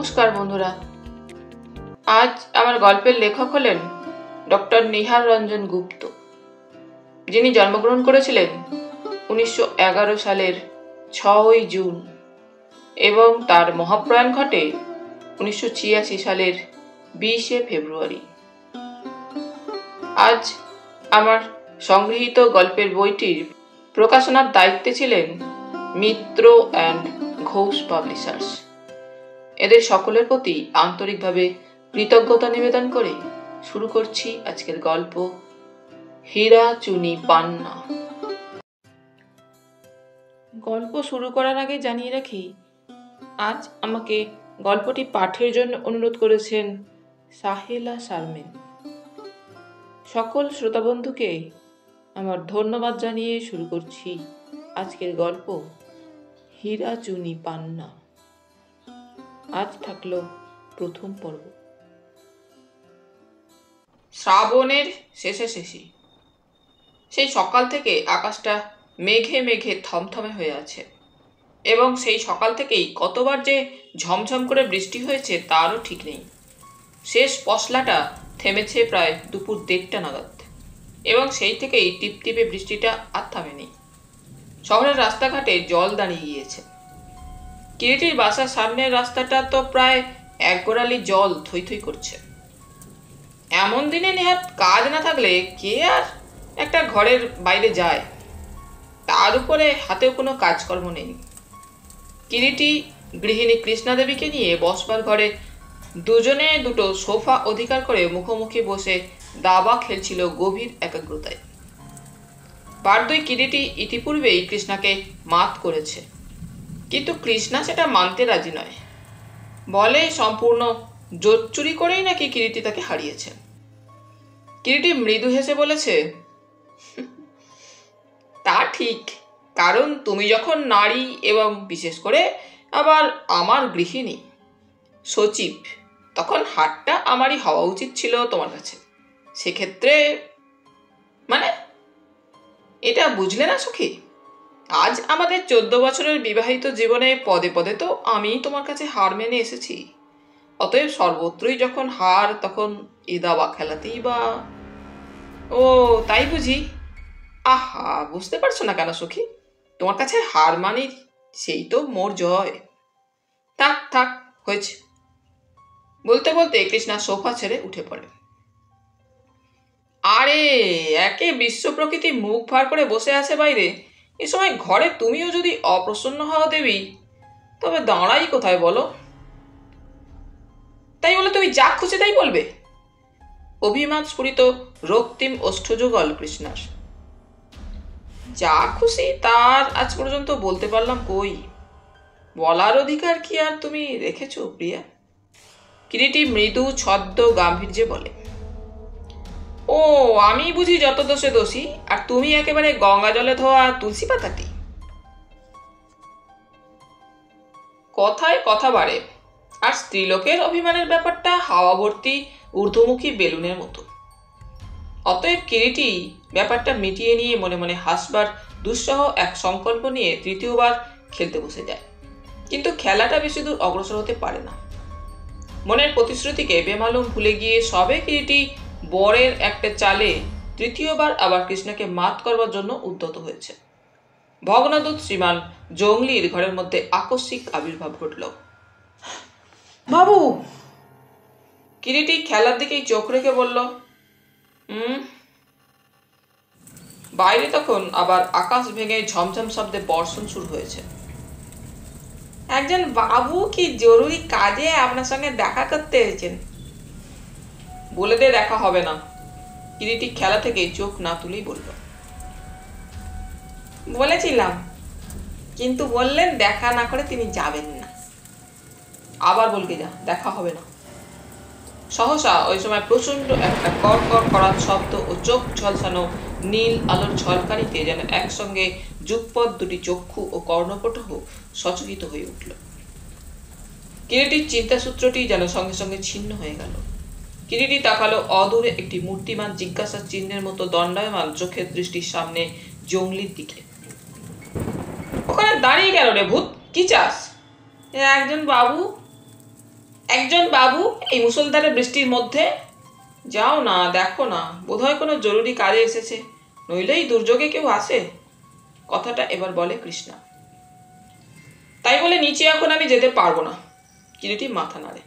নমস্কার বন্ধুরা। আজ আমার গল্পের লেখক হলেন ডক্টর নিহার রঞ্জন গুপ্ত, যিনি জন্মগ্রহণ করেছিলেন 1911 সালের 6ই জুন এবং তার মহাপ্রয়াণ ঘটে 1986 সালের 20শে ফেব্রুয়ারি। আজ আমার সংগৃহীত গল্পের বইটির প্রকাশনার দায়িত্বে ছিলেন মিত্র অ্যান্ড ঘোষ পাবলিশার্স। এদের সকলের প্রতি আন্তরিকভাবে কৃতজ্ঞতা নিবেদন করে শুরু করছি আজকের গল্প হীরা চুনি পান্না। গল্প শুরু করার আগে জানিয়ে রাখি, আজ আমাকে গল্পটি পাঠের জন্য অনুরোধ করেছেন সাহেলা শারমিন। সকল শ্রোতাবন্ধুকে আমার ধন্যবাদ জানিয়ে শুরু করছি আজকের গল্প হীরা চুনি পান্না। আজ থাকলো প্রথম পর্ব। শ্রাবণের শেষে সেই সকাল থেকে আকাশটা মেঘে মেঘে থমথমে হয়ে আছে এবং সেই সকাল থেকেই কতবার যে ঝমঝম করে বৃষ্টি হয়েছে তারও ঠিক নেই। শেষ পশলাটা থেমেছে প্রায় দুপুর 1:30 নাগাদ এবং সেই থেকেই টিপটিপে বৃষ্টিটা আর থামেনি। শহরের রাস্তাঘাটে জল দাঁড়িয়ে গিয়েছে। কিরিটির বাসার সামনের রাস্তাটা তো প্রায় এক গোড়ালি জল থই থই করছে। এমন দিনে নেহাত কাজ না থাকলে কে আর একটা ঘরের বাইরে যায়, তার উপরে হাতেও কোনো কাজকর্ম নেই। কিরিটি গৃহিণী কৃষ্ণা দেবীকে নিয়ে বসবার ঘরে দুজনে দুটো সোফা অধিকার করে মুখোমুখি বসে দাবা খেলছিল গভীর একাগ্রতায়। বারদই কিরিটি ইতিপূর্বেই কৃষ্ণাকে মাত করেছে, কিন্তু কৃষ্ণা সেটা মানতে রাজি নয়। বলে সম্পূর্ণ জোর চুরি করেই নাকি কিরিটি তাকে হারিয়েছে। কিরিটি মৃদু হেসে বলেছে, তা ঠিক, কারণ তুমি যখন নারী এবং বিশেষ করে আবার আমার গৃহিণী সচিব, তখন হাতটা আমারই হওয়া উচিত ছিল তোমার কাছে। সেক্ষেত্রে মানে এটা বুঝলে না সখী? আজ আমাদের 14 বছরের বিবাহিত জীবনে পদে পদে তো আমি তোমার কাছে হার মেনে এসেছি। অতএব সর্বত্রই যখন হার, তখন এ দাবা খেলাতেই বা। ও তাই বুঝি? আহা, বুঝতে পারছো না কেন সখী? তোমার কাছে হার মানি সেই তো মোর জয়। থাক থাক, হয়েছে। বলতে বলতে কৃষ্ণা সোফা ছেড়ে উঠে পড়ে। আরে, একে বিশ্ব প্রকৃতি মুখ ভার করে বসে আছে বাইরে, এ সময় ঘরে তুমিও যদি অপ্রসন্ন হও দেবী, তবে দাঁড়াই কোথায় বলো? তাই বলে তুমি যা খুশি তাই বলবে? অভিমান স্ফুরিত রক্তিম ওষ্ঠযুগল কৃষ্ণার। যা খুশি তার আজ পর্যন্ত বলতে পারলাম কই? বলার অধিকার কি আর তুমি রেখেছো প্রিয়া? কিরিটি মৃদু ছদ্ম গাম্ভীর্যে বলে। ও, আমি বুঝি যত দোষে দোষী, আর তুমি একেবারে গঙ্গা জলে ধোয়া তুলসী পাতাটি। কথায় কথা বাড়ে, আর স্ত্রীলোকের অভিমানের ব্যাপারটা হাওয়া ভর্তি ঊর্ধ্বমুখী বেলুনের মতো। অতএব কিরিটি ব্যাপারটা মিটিয়ে নিয়ে মনে মনে হাসবার দুঃসহ এক সংকল্প নিয়ে তৃতীয়বার খেলতে বসে যায়। কিন্তু খেলাটা বেশি দূর অগ্রসর হতে পারে না। মনের প্রতিশ্রুতিকে বেমালুম ভুলে গিয়ে সবে কিরিটি বরের একটা চালে তৃতীয়বার আবার কৃষ্ণাকে মাত করবার জন্য উদ্যত হয়েছে। ভগ্নদূত শ্রীমান জংলির ঘরের মধ্যে আকস্মিক আবির্ভাব ঘটল। বাবু! কিরিটি খেলার দিকেই চোখ রেখে বলল, বাইরে তখন আবার আকাশ ভেঙে ঝমঝম শব্দে বর্ষণ শুরু হয়েছে। একজন বাবু কি জরুরি কাজে আপনার সঙ্গে দেখা করতে এসেছেন। বলে দে দেখা হবে না। কিরিটি খেলা থেকে চোখ না তুলেই বলল। বলেছিলাম, কিন্তু বললেন দেখা না করে তিনি যাবেন না। আবার বলকে যা, দেখা হবে না। সহসা ওই সময় প্রচন্ড একটা কর কর করার শব্দ ও চোখ ঝলসানো নীল আলোর ঝলকানিতে যেন একসঙ্গে যুগপৎ দুটি চক্ষু ও কর্ণপটহ সচকিত হয়ে উঠল। কিরিটির চিন্তাসূত্রটি যেন সঙ্গে সঙ্গে ছিন্ন হয়ে গেল। কিরিটি তাকালো অদূরে একটি মূর্তিমান জিজ্ঞাসার চিহ্নের মতো দণ্ডায়মান চোখের দৃষ্টির সামনে জংলির দিকে। ওখানে দাঁড়িয়ে গেল রে ভূত, কি চাস? একজন বাবু। একজন বাবু এই মুষলধারে বৃষ্টির মধ্যে? যাও না, দেখো না, বোধহয় কোনো জরুরি কাজে এসেছে, নইলে এই দুর্যোগে কেউ আসে। কথাটা এবার বলে কৃষ্ণা। তাই বলে নিচে এখন আমি যেতে পারবো না। কিরিটি মাথা নাড়ে।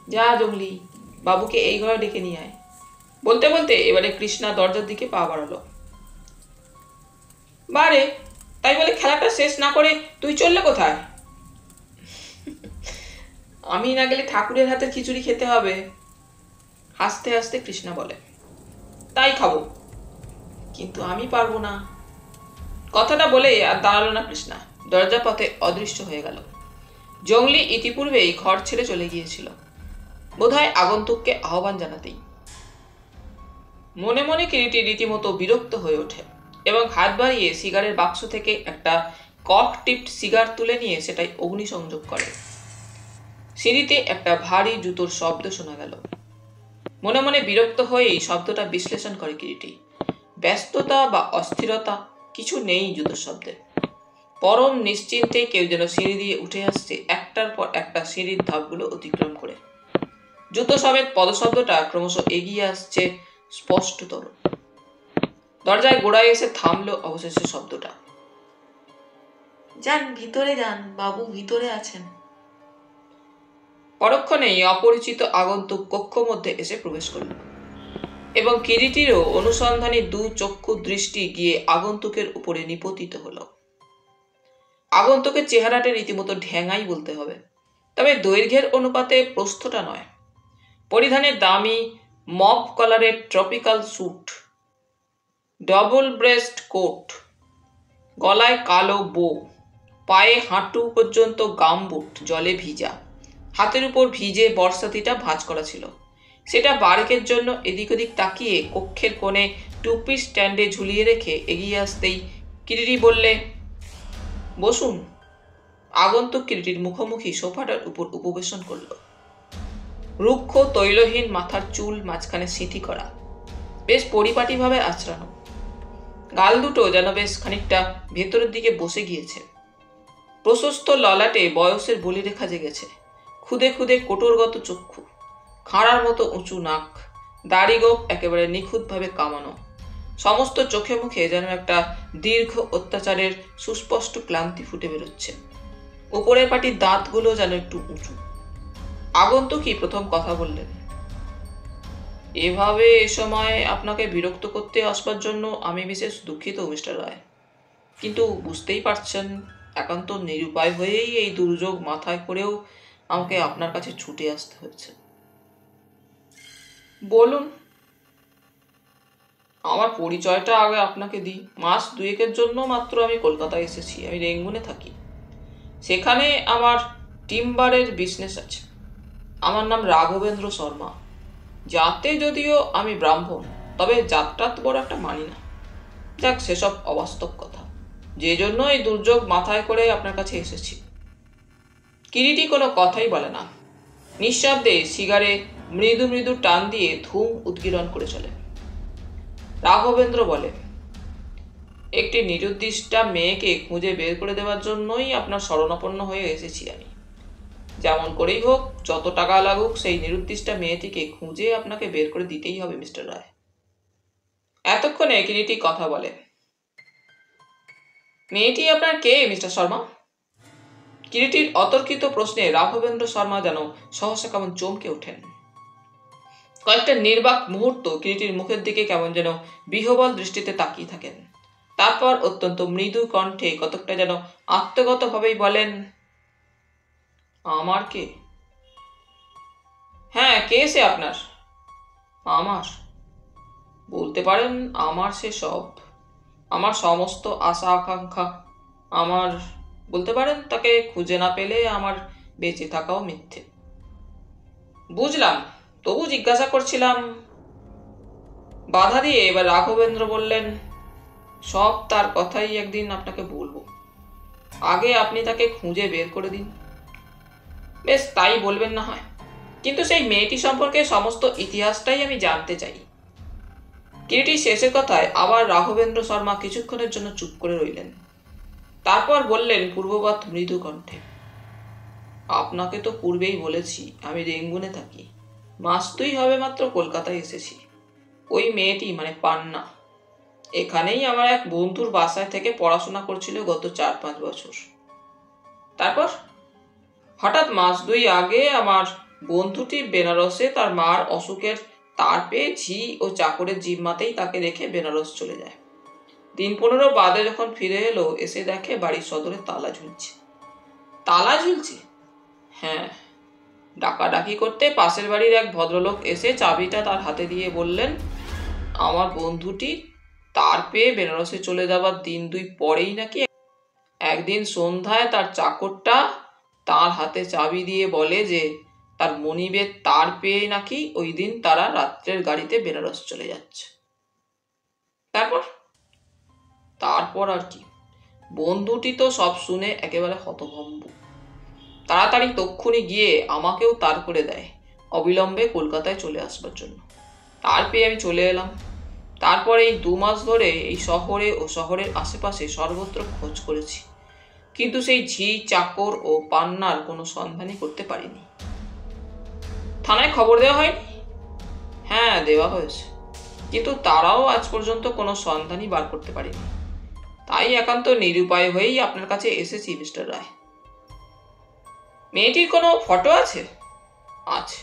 যা জঙ্গলি, বাবুকে এই ঘরে ডেকে নিয়ে আয়। বলতে বলতে এবারে কৃষ্ণা দরজার দিকে পা বাড়ালো। বারে, তাই বলে খেলাটা শেষ না করে তুই চললে কোথায়? আমি না গেলে ঠাকুরের হাতের খিচুড়ি খেতে হবে। হাসতে হাসতে কৃষ্ণা বলে। তাই খাবো, কিন্তু আমি পারবো না। কথাটা বলে আর দাঁড়ালো না কৃষ্ণা, দরজা পথে অদৃশ্য হয়ে গেল। জঙ্গলি ইতিপূর্বেই ঘর ছেড়ে চলে গিয়েছিল, বোধহয় আগন্তুককে আহ্বান জানাতেই। মনে মনে কিরিটি রীতিমতো বিরক্ত হয়ে ওঠে এবং হাত বাড়িয়ে সিগারের বাক্স থেকে একটা কক টিপড সিগার তুলে নিয়ে সেটাই অগ্নিসংযোগ করে। সিঁড়িতে একটা ভারী জুতোর শব্দ শোনা গেল। মনে মনে বিরক্ত হয়েই শব্দটা বিশ্লেষণ করে কিরিটি। ব্যস্ততা বা অস্থিরতা কিছু নেই জুতোর শব্দে। পরম নিশ্চিন্তে কেউ যেন সিঁড়ি দিয়ে উঠে আসছে একটার পর একটা সিঁড়ির ধাপগুলো অতিক্রম করে। জুতো সমেত পদশব্দটা ক্রমশ এগিয়ে আসছে স্পষ্টতর। দরজায় গোড়ায় এসে থামলো অবশেষে শব্দটা। যান, ভিতরে যান, বাবু ভিতরে আছেন। পরক্ষণেই অপরিচিত আগন্তুক কক্ষ মধ্যে এসে প্রবেশ করল এবং কিরিটিরও অনুসন্ধানী দু চক্ষু দৃষ্টি গিয়ে আগন্তুকের উপরে নিপতিত হলো। আগন্তুকের চেহারাটা রীতিমতো ঢ্যাঙাই বলতে হবে, তবে দৈর্ঘ্যের অনুপাতে প্রস্থটা নয়। পরিধানে দামি মব কলারের tropical suit, double breast coat, গলায় কালো বো, পায়ে হাঁটু পর্যন্ত গামবুট জলে ভিজা, হাতের উপর ভিজে বর্ষাতিটা ভাঁজ করা ছিল। সেটা বারেকের জন্য এদিক ওদিক তাকিয়ে কক্ষের কোণে টুপির স্ট্যান্ডে ঝুলিয়ে রেখে এগিয়ে আসতেই কিরিটি বললে, বসুন। আগন্তুক কিরিটির মুখোমুখি সোফাটার উপর উপবেশন করল। রুক্ষ তৈলহীন মাথার চুল মাঝখানে সিঁথি করা, বেশ পরিপাটিভাবে আঁচড়ানো। গাল দুটো যেন বেশ খানিকটা ভেতরের দিকে বসে গিয়েছে। প্রশস্ত ললাটে বয়সের বলিরেখা জেগেছে। খুদে খুদে কোটরগত চক্ষু, খাঁড়ার মতো উঁচু নাক, দাড়ি গোঁফ একেবারে নিখুঁতভাবে কামানো। সমস্ত চোখে মুখে যেন একটা দীর্ঘ অত্যাচারের সুস্পষ্ট ক্লান্তি ফুটে বেরোচ্ছে। উপরের পাটির দাঁতগুলো যেন একটু উঁচু। আগন্তুকই প্রথম কথা বললেন। এভাবে এ সময় আপনাকে বিরক্ত করতে আসবার জন্য আমি বিশেষ দুঃখিত মিস্টার রায়, কিন্তু বুঝতেই পারছেন একান্ত নিরুপায় হয়েই এই দুর্যোগ মাথায় করেও আমাকে আপনার কাছে ছুটে আসতে হয়েছে। বলুন। আমার পরিচয়টা আগে আপনাকে দিই। মাস দুয়েকের জন্য মাত্র আমি কলকাতায় এসেছি। আমি রেঙ্গুনে থাকি। সেখানে আমার টিম্বারের বিজনেস আছে। আমার নাম রাঘবেন্দ্র শর্মা। জাতে যদিও আমি ব্রাহ্মণ, তবে জাতটা তো বড় একটা মানি না। যাক, সেসব অবাস্তব কথা। যে জন্য এই দুর্যোগ মাথায় করে আপনার কাছে এসেছি। কিরিটি কোনো কথাই বলে না। নিঃশব্দে সিগারে মৃদু মৃদু টান দিয়ে ধূম উদ্গীরণ করে চলে। রাঘবেন্দ্র বলে, একটি নিরুদ্দিষ্টা মেয়েকে খুঁজে বের করে দেওয়ার জন্যই আপনার শরণাপন্ন হয়ে এসেছি আমি। যেমন করেই হোক, যত টাকা লাগুক, সেই নিরুদ্দিষ্টা মেয়েটিকে খুঁজে আপনাকে বের করে দিতেই হবে মিস্টার রায়। এতক্ষণে কিরিটি কথা বলে। মেয়েটি আপনার কে মিস্টার শর্মা? কিরিটির অতর্কিত প্রশ্নে রাঘবেন্দ্র শর্মা যেন সহসা কেমন চমকে ওঠেন। কয়েকটা নির্বাক মুহূর্ত কিরিটির মুখের দিকে কেমন যেন বিহ্বল দৃষ্টিতে তাকিয়ে থাকেন। তারপর অত্যন্ত মৃদু কণ্ঠে কতকটা যেন আত্মগতভাবেই বলেন, আমার কে? হ্যাঁ, কে সে আপনার? আমার? বলতে পারেন আমার সে সব। আমার সমস্ত আশা আকাঙ্ক্ষা। আমার, বলতে পারেন তাকে খুঁজে না পেলে আমার বেঁচে থাকাও মিথ্যে। বুঝলাম, তবু জিজ্ঞাসা করছিলাম। বাধা দিয়ে এবার রাঘবেন্দ্র বললেন, সব তার কথাই একদিন আপনাকে বলবো। আগে আপনি তাকে খুঁজে বের করে দিন। বেশ, তাই বলবেন না হয়, কিন্তু সেই মেয়েটি সম্পর্কে সমস্ত ইতিহাসটাই আমি জানতে চাই। কিরিটি শেষের কথায় আবার রাঘবেন্দ্র শর্মা কিছুক্ষণের জন্য চুপ করে রইলেন। তারপর বললেন পূর্ববৎ মৃদু কণ্ঠে, আপনাকে তো পূর্বেই বলেছি আমি রেঙ্গুনে থাকি, মাস 2 হবে মাত্র কলকাতায় এসেছি। ওই মেয়েটি মানে পান্না এখানেই আমার এক বন্ধুর বাসায় থেকে পড়াশোনা করছিল গত 4-5 বছর। তারপর হঠাৎ মাস 2 আগে আমার বন্ধুটি বেনারসে তার মার অসুখের তার পেয়ে ঝি ও চাকরের জিম্মাতেই তাকে রেখে বেনারস চলে যায়। দিন 15 বাদে যখন ফিরে এলো, এসে দেখে বাড়ির সদরে তালা ঝুলছে। তালা ঝুলছে? হ্যাঁ। ডাকাডাকি করতে পাশের বাড়ির এক ভদ্রলোক এসে চাবিটা তার হাতে দিয়ে বললেন, আমার বন্ধুটি তার পেয়ে বেনারসে চলে যাবার দিন 2 পরেই নাকি একদিন সন্ধ্যায় তার চাকরটা তার হাতে চাবি দিয়ে বলে যে তার মনিবের তার পেয়ে নাকি ওই দিন তারা রাত্রের গাড়িতে বেনারস চলে যাচ্ছে। তারপর আর কি, বন্ধুটি তো সব শুনে একেবারে হতভম্ব। তাড়াতাড়ি তক্ষুনি গিয়ে আমাকেও তার করে দেয় অবিলম্বে কলকাতায় চলে আসবার জন্য। তার পেয়ে আমি চলে এলাম। তারপরে এই 2 মাস ধরে এই শহরে ও শহরের আশেপাশে সর্বত্র খোঁজ করেছি, কিন্তু সেই ঝি, চাকর ও পান্নার কোনো সন্ধানই করতে পারিনি। থানায় খবর দেওয়া হয়নি? হ্যাঁ, দেওয়া হয়েছে, কিন্তু তারাও আজ পর্যন্ত কোনো সন্ধানই বার করতে পারেনি। তাই একান্ত নিরুপায় হয়েই আপনার কাছে এসেছি মিস্টার রায়। মেয়েটির কোনো ফটো আছে? আছে।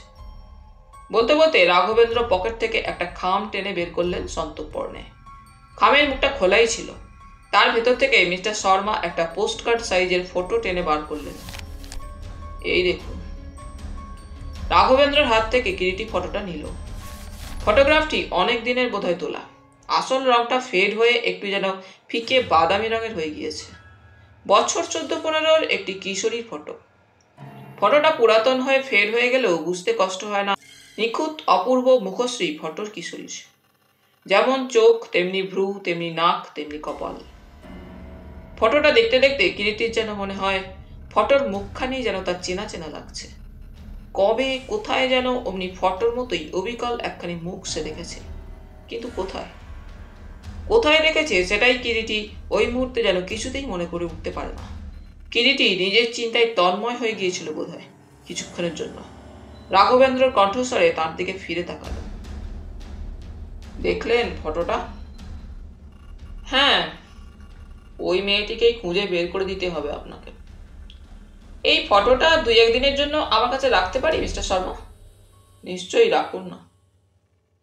বলতে বলতে রাঘবেন্দ্র পকেট থেকে একটা খাম টেনে বের করলেন সন্তর্পণে। খামের মুখটা খোলাই ছিল। তার ভেতর থেকে মিস্টার শর্মা একটা পোস্টকার্ড সাইজের ফটো টেনে বার করলেন। এই দেখুন। রাঘবেন্দ্রের হাত থেকে কিরিটি ফটোটা নিল। ফটোগ্রাফটি অনেক দিনের বোধহয় তোলা। আসল রংটা ফেড হয়ে একটু যেন ফিকে বাদামি রঙের হয়ে গিয়েছে। বছর 14-15 একটি কিশোরীর ফটো। ফটোটা পুরাতন হয়ে ফেড হয়ে গেলেও বুঝতে কষ্ট হয় না। নিখুঁত অপূর্ব মুখশ্রী ফটোর কিশোরীর। যেমন চোখ তেমনি ভ্রু, তেমনি নাক, তেমনি কপাল। ফটোটা দেখতে দেখতে কিরিটির যেন মনে হয় ফটোর মুখখানি যেন তার চেনা চেনা লাগছে। কবে কোথায় যেন অমনি ফটোর মতোই অবিকল একখানি মুখ সে দেখেছে, কিন্তু কোথায় কোথায় দেখেছে সেটাই কিরিটি ওই মুহূর্তে যেন কিছুতেই মনে করে উঠতে পারে না। কিরিটি নিজের চিন্তায় তন্ময় হয়ে গিয়েছিল বোধহয় কিছুক্ষণের জন্য। রাঘবেন্দ্রর কণ্ঠস্বরে তার দিকে ফিরে তাকালো। দেখলেন ফটোটা? হ্যাঁ, ওই মেয়েটিকেই খুঁজে বের করে দিতে হবে আপনাকে। এই ফটোটা 2-1 দিনের জন্য আমার কাছে রাখতে পারি মিস্টার শর্মা? নিশ্চয়ই, রাখুন না।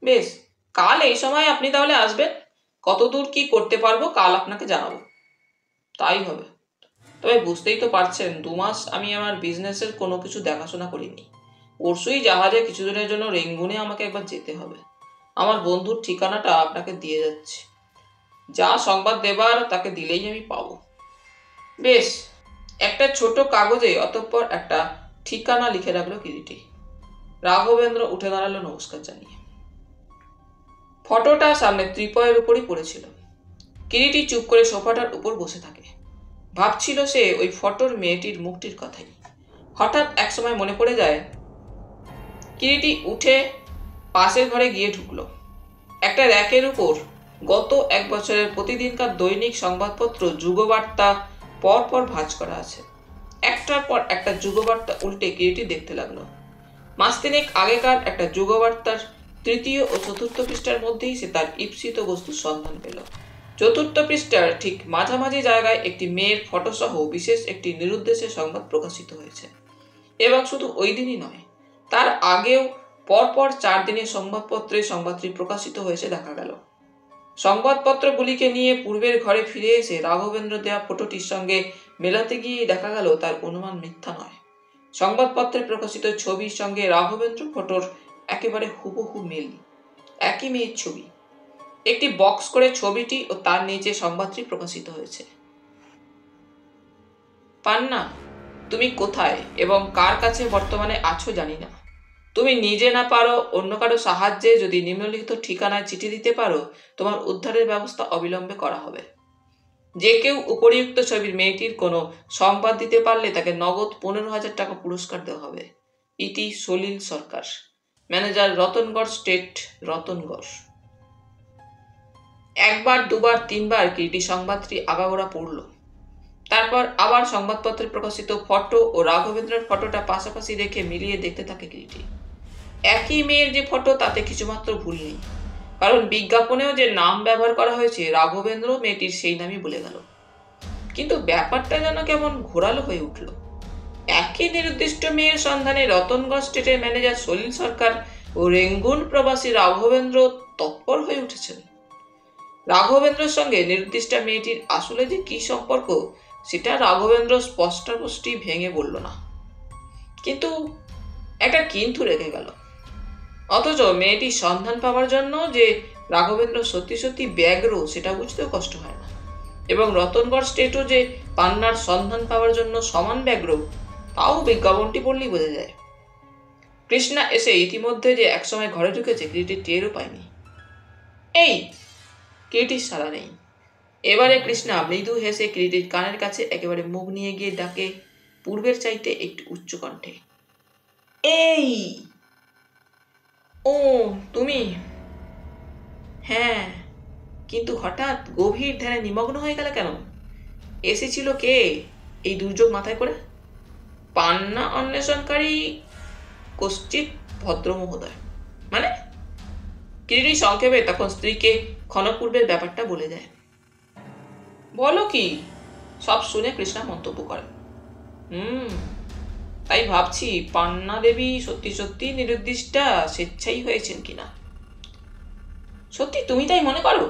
বেশ, কাল এই সময় আপনি তাহলে আসবেন। কতদূর কি করতে পারবো কাল আপনাকে জানাবো। তাই হবে। তবে বুঝতেই তো পারছেন 2 মাস আমি আমার বিজনেসের কোনো কিছু দেখাশোনা করিনি। পরশুই জাহাজে কিছুদিনের জন্য রেঙ্গুনে আমাকে একবার যেতে হবে। আমার বন্ধুর ঠিকানাটা আপনাকে দিয়ে যাচ্ছি। যা সংবাদ দেবার তাকে দিলেই আমি পাবো। বেশ, একটা ছোট কাগজে অতঃপর একটা ঠিকানা লিখে রাখলো কিরিটি। রাঘবেন্দ্র উঠে দাঁড়ালো নমস্কার জানিয়ে। ফটোটা সামনে ত্রিপয়ের উপরই পড়েছিল। কিরিটি চুপ করে সোফাটার উপর বসে থাকে। ভাবছিল সে ওই ফটোর মেয়েটির মুখটির কথাই। হঠাৎ একসময় মনে পড়ে যায়। কিরিটি উঠে পাশের ঘরে গিয়ে ঢুকলো। একটা র্যাকের উপর গত 1 বছরের প্রতিদিনকার দৈনিক সংবাদপত্র যুগবার্তা পর পর ভাঁজ করা আছে। একটার পর একটা যুগবার্তা উল্টে কিরিটি দেখতে লাগলো। মাস 3 আগেকার একটা যুগবার্তার 3য় ও 4র্থ পৃষ্ঠার মধ্যেই সে তার ঈপ্সিত বস্তুর সন্ধান পেল। 4র্থ পৃষ্ঠার ঠিক মাঝামাঝি জায়গায় একটি মেয়ের ফটোসহ বিশেষ একটি নিরুদ্দেশ্যে সংবাদ প্রকাশিত হয়েছে। এবং শুধু ওই দিনই নয়, তার আগেও পরপর 4 দিনের সংবাদপত্রে সংবাদটি প্রকাশিত হয়েছে দেখা গেল। সংবাদপত্রগুলিকে নিয়ে পূর্বের ঘরে ফিরে এসে রাঘবেন্দ্র দেওয়া ফটোটির সঙ্গে মেলাতে গিয়ে দেখা গেল তার অনুমান মিথ্যা নয়। সংবাদপত্রে প্রকাশিত ছবির সঙ্গে রাঘবেন্দ্র ফটোর একেবারে হুবহু মিল। একই মেয়ের ছবি। একটি বক্স করে ছবিটি ও তার নিচে সংবাদটি প্রকাশিত হয়েছে। পান্না, তুমি কোথায় এবং কার কাছে বর্তমানে আছো জানি না। তুমি নিজে না পারো অন্য কারো সাহায্যে যদি নিম্নলিখিত ঠিকানায় চিঠি দিতে পারো, তোমার উদ্ধারের ব্যবস্থা অবিলম্বে করা হবে। যে কেউ উপরিউক্ত ছবির মেয়েটির কোনো সংবাদ দিতে পারলে তাকে নগদ 15,000 টাকা পুরস্কার দেওয়া হবে। ইতি সলিল সরকার, ম্যানেজার, রতনগড় স্টেট, রতনগড়। 1 বার 2 বার 3 বার কিরিটি সংবাদটি আগাগোড়া পড়ল। তারপর আবার সংবাদপত্রে প্রকাশিত ফটো ও রাঘবেন্দ্রের ফটোটা পাশাপাশি রেখে মিলিয়ে দেখতে থাকে কিরিটি। একই মেয়ের যে ফটো তাতে কিছুমাত্র ভুল নেই, কারণ বিজ্ঞাপনেও যে নাম ব্যবহার করা হয়েছে রাঘবেন্দ্র মেয়েটির সেই নামই বলে গেল। কিন্তু ব্যাপারটা যেন কেমন ঘোরালো হয়ে উঠল। একই নির্দিষ্ট মেয়ের সন্ধানে রতনগঞ্জ স্টেটের ম্যানেজার সলিল সরকার ও রেঙ্গুন প্রবাসী রাঘবেন্দ্র তৎপর হয়ে উঠেছেন। রাঘবেন্দ্রের সঙ্গে নির্দিষ্ট মেয়েটির আসলে যে কি সম্পর্ক সেটা রাঘবেন্দ্র স্পষ্টপুষ্টি ভেঙে বলল না, কিন্তু একটা কিন্তু রেখে গেল। অথচ মেয়েটির সন্ধান পাওয়ার জন্য যে রাঘবেন্দ্র সত্যি সত্যি ব্যগ্র সেটা বুঝতেও কষ্ট হয় না, এবং রতনগড় স্টেটও যে পান্নার সন্ধান পাওয়ার জন্য সমান ব্যগ্র তাও বিজ্ঞাপনটি পড়লেই বোঝা যায়। কৃষ্ণা এসে ইতিমধ্যে যে একসময় ঘরে ঢুকেছে কিরিটি টেরও পায়নি। এই কিরিটির সাড়া নেই। এবারে কৃষ্ণা মৃদু হেসে কিরিটির কানের কাছে একেবারে মুখ নিয়ে গিয়ে ডাকে পূর্বের চাইতে একটু উচ্চ কণ্ঠে, এই ও তুমি? হ্যাঁ, কিন্তু হঠাৎ গভীর ধ্যানে নিমগ্ন হয়ে গেলে কেন? এসেছিল কে এই দুর্যোগ মাথায় করে? পান্না অন্বেষণকারী কশ্চিৎ ভদ্র মহোদয়। মানে? কিরিটি সংক্ষেপে তখন স্ত্রীকে ক্ষণপূর্বের ব্যাপারটা বলে দেয়। বলো কি? সব শুনে কৃষ্ণা মন্তব্য করে, তাই ভাবছি পান্না দেবী সত্যি সত্যি নিরুদ্দিষ্টা স্বেচ্ছাই হয়েছেন কিনা। সত্যি তুমি তাই মনে করো?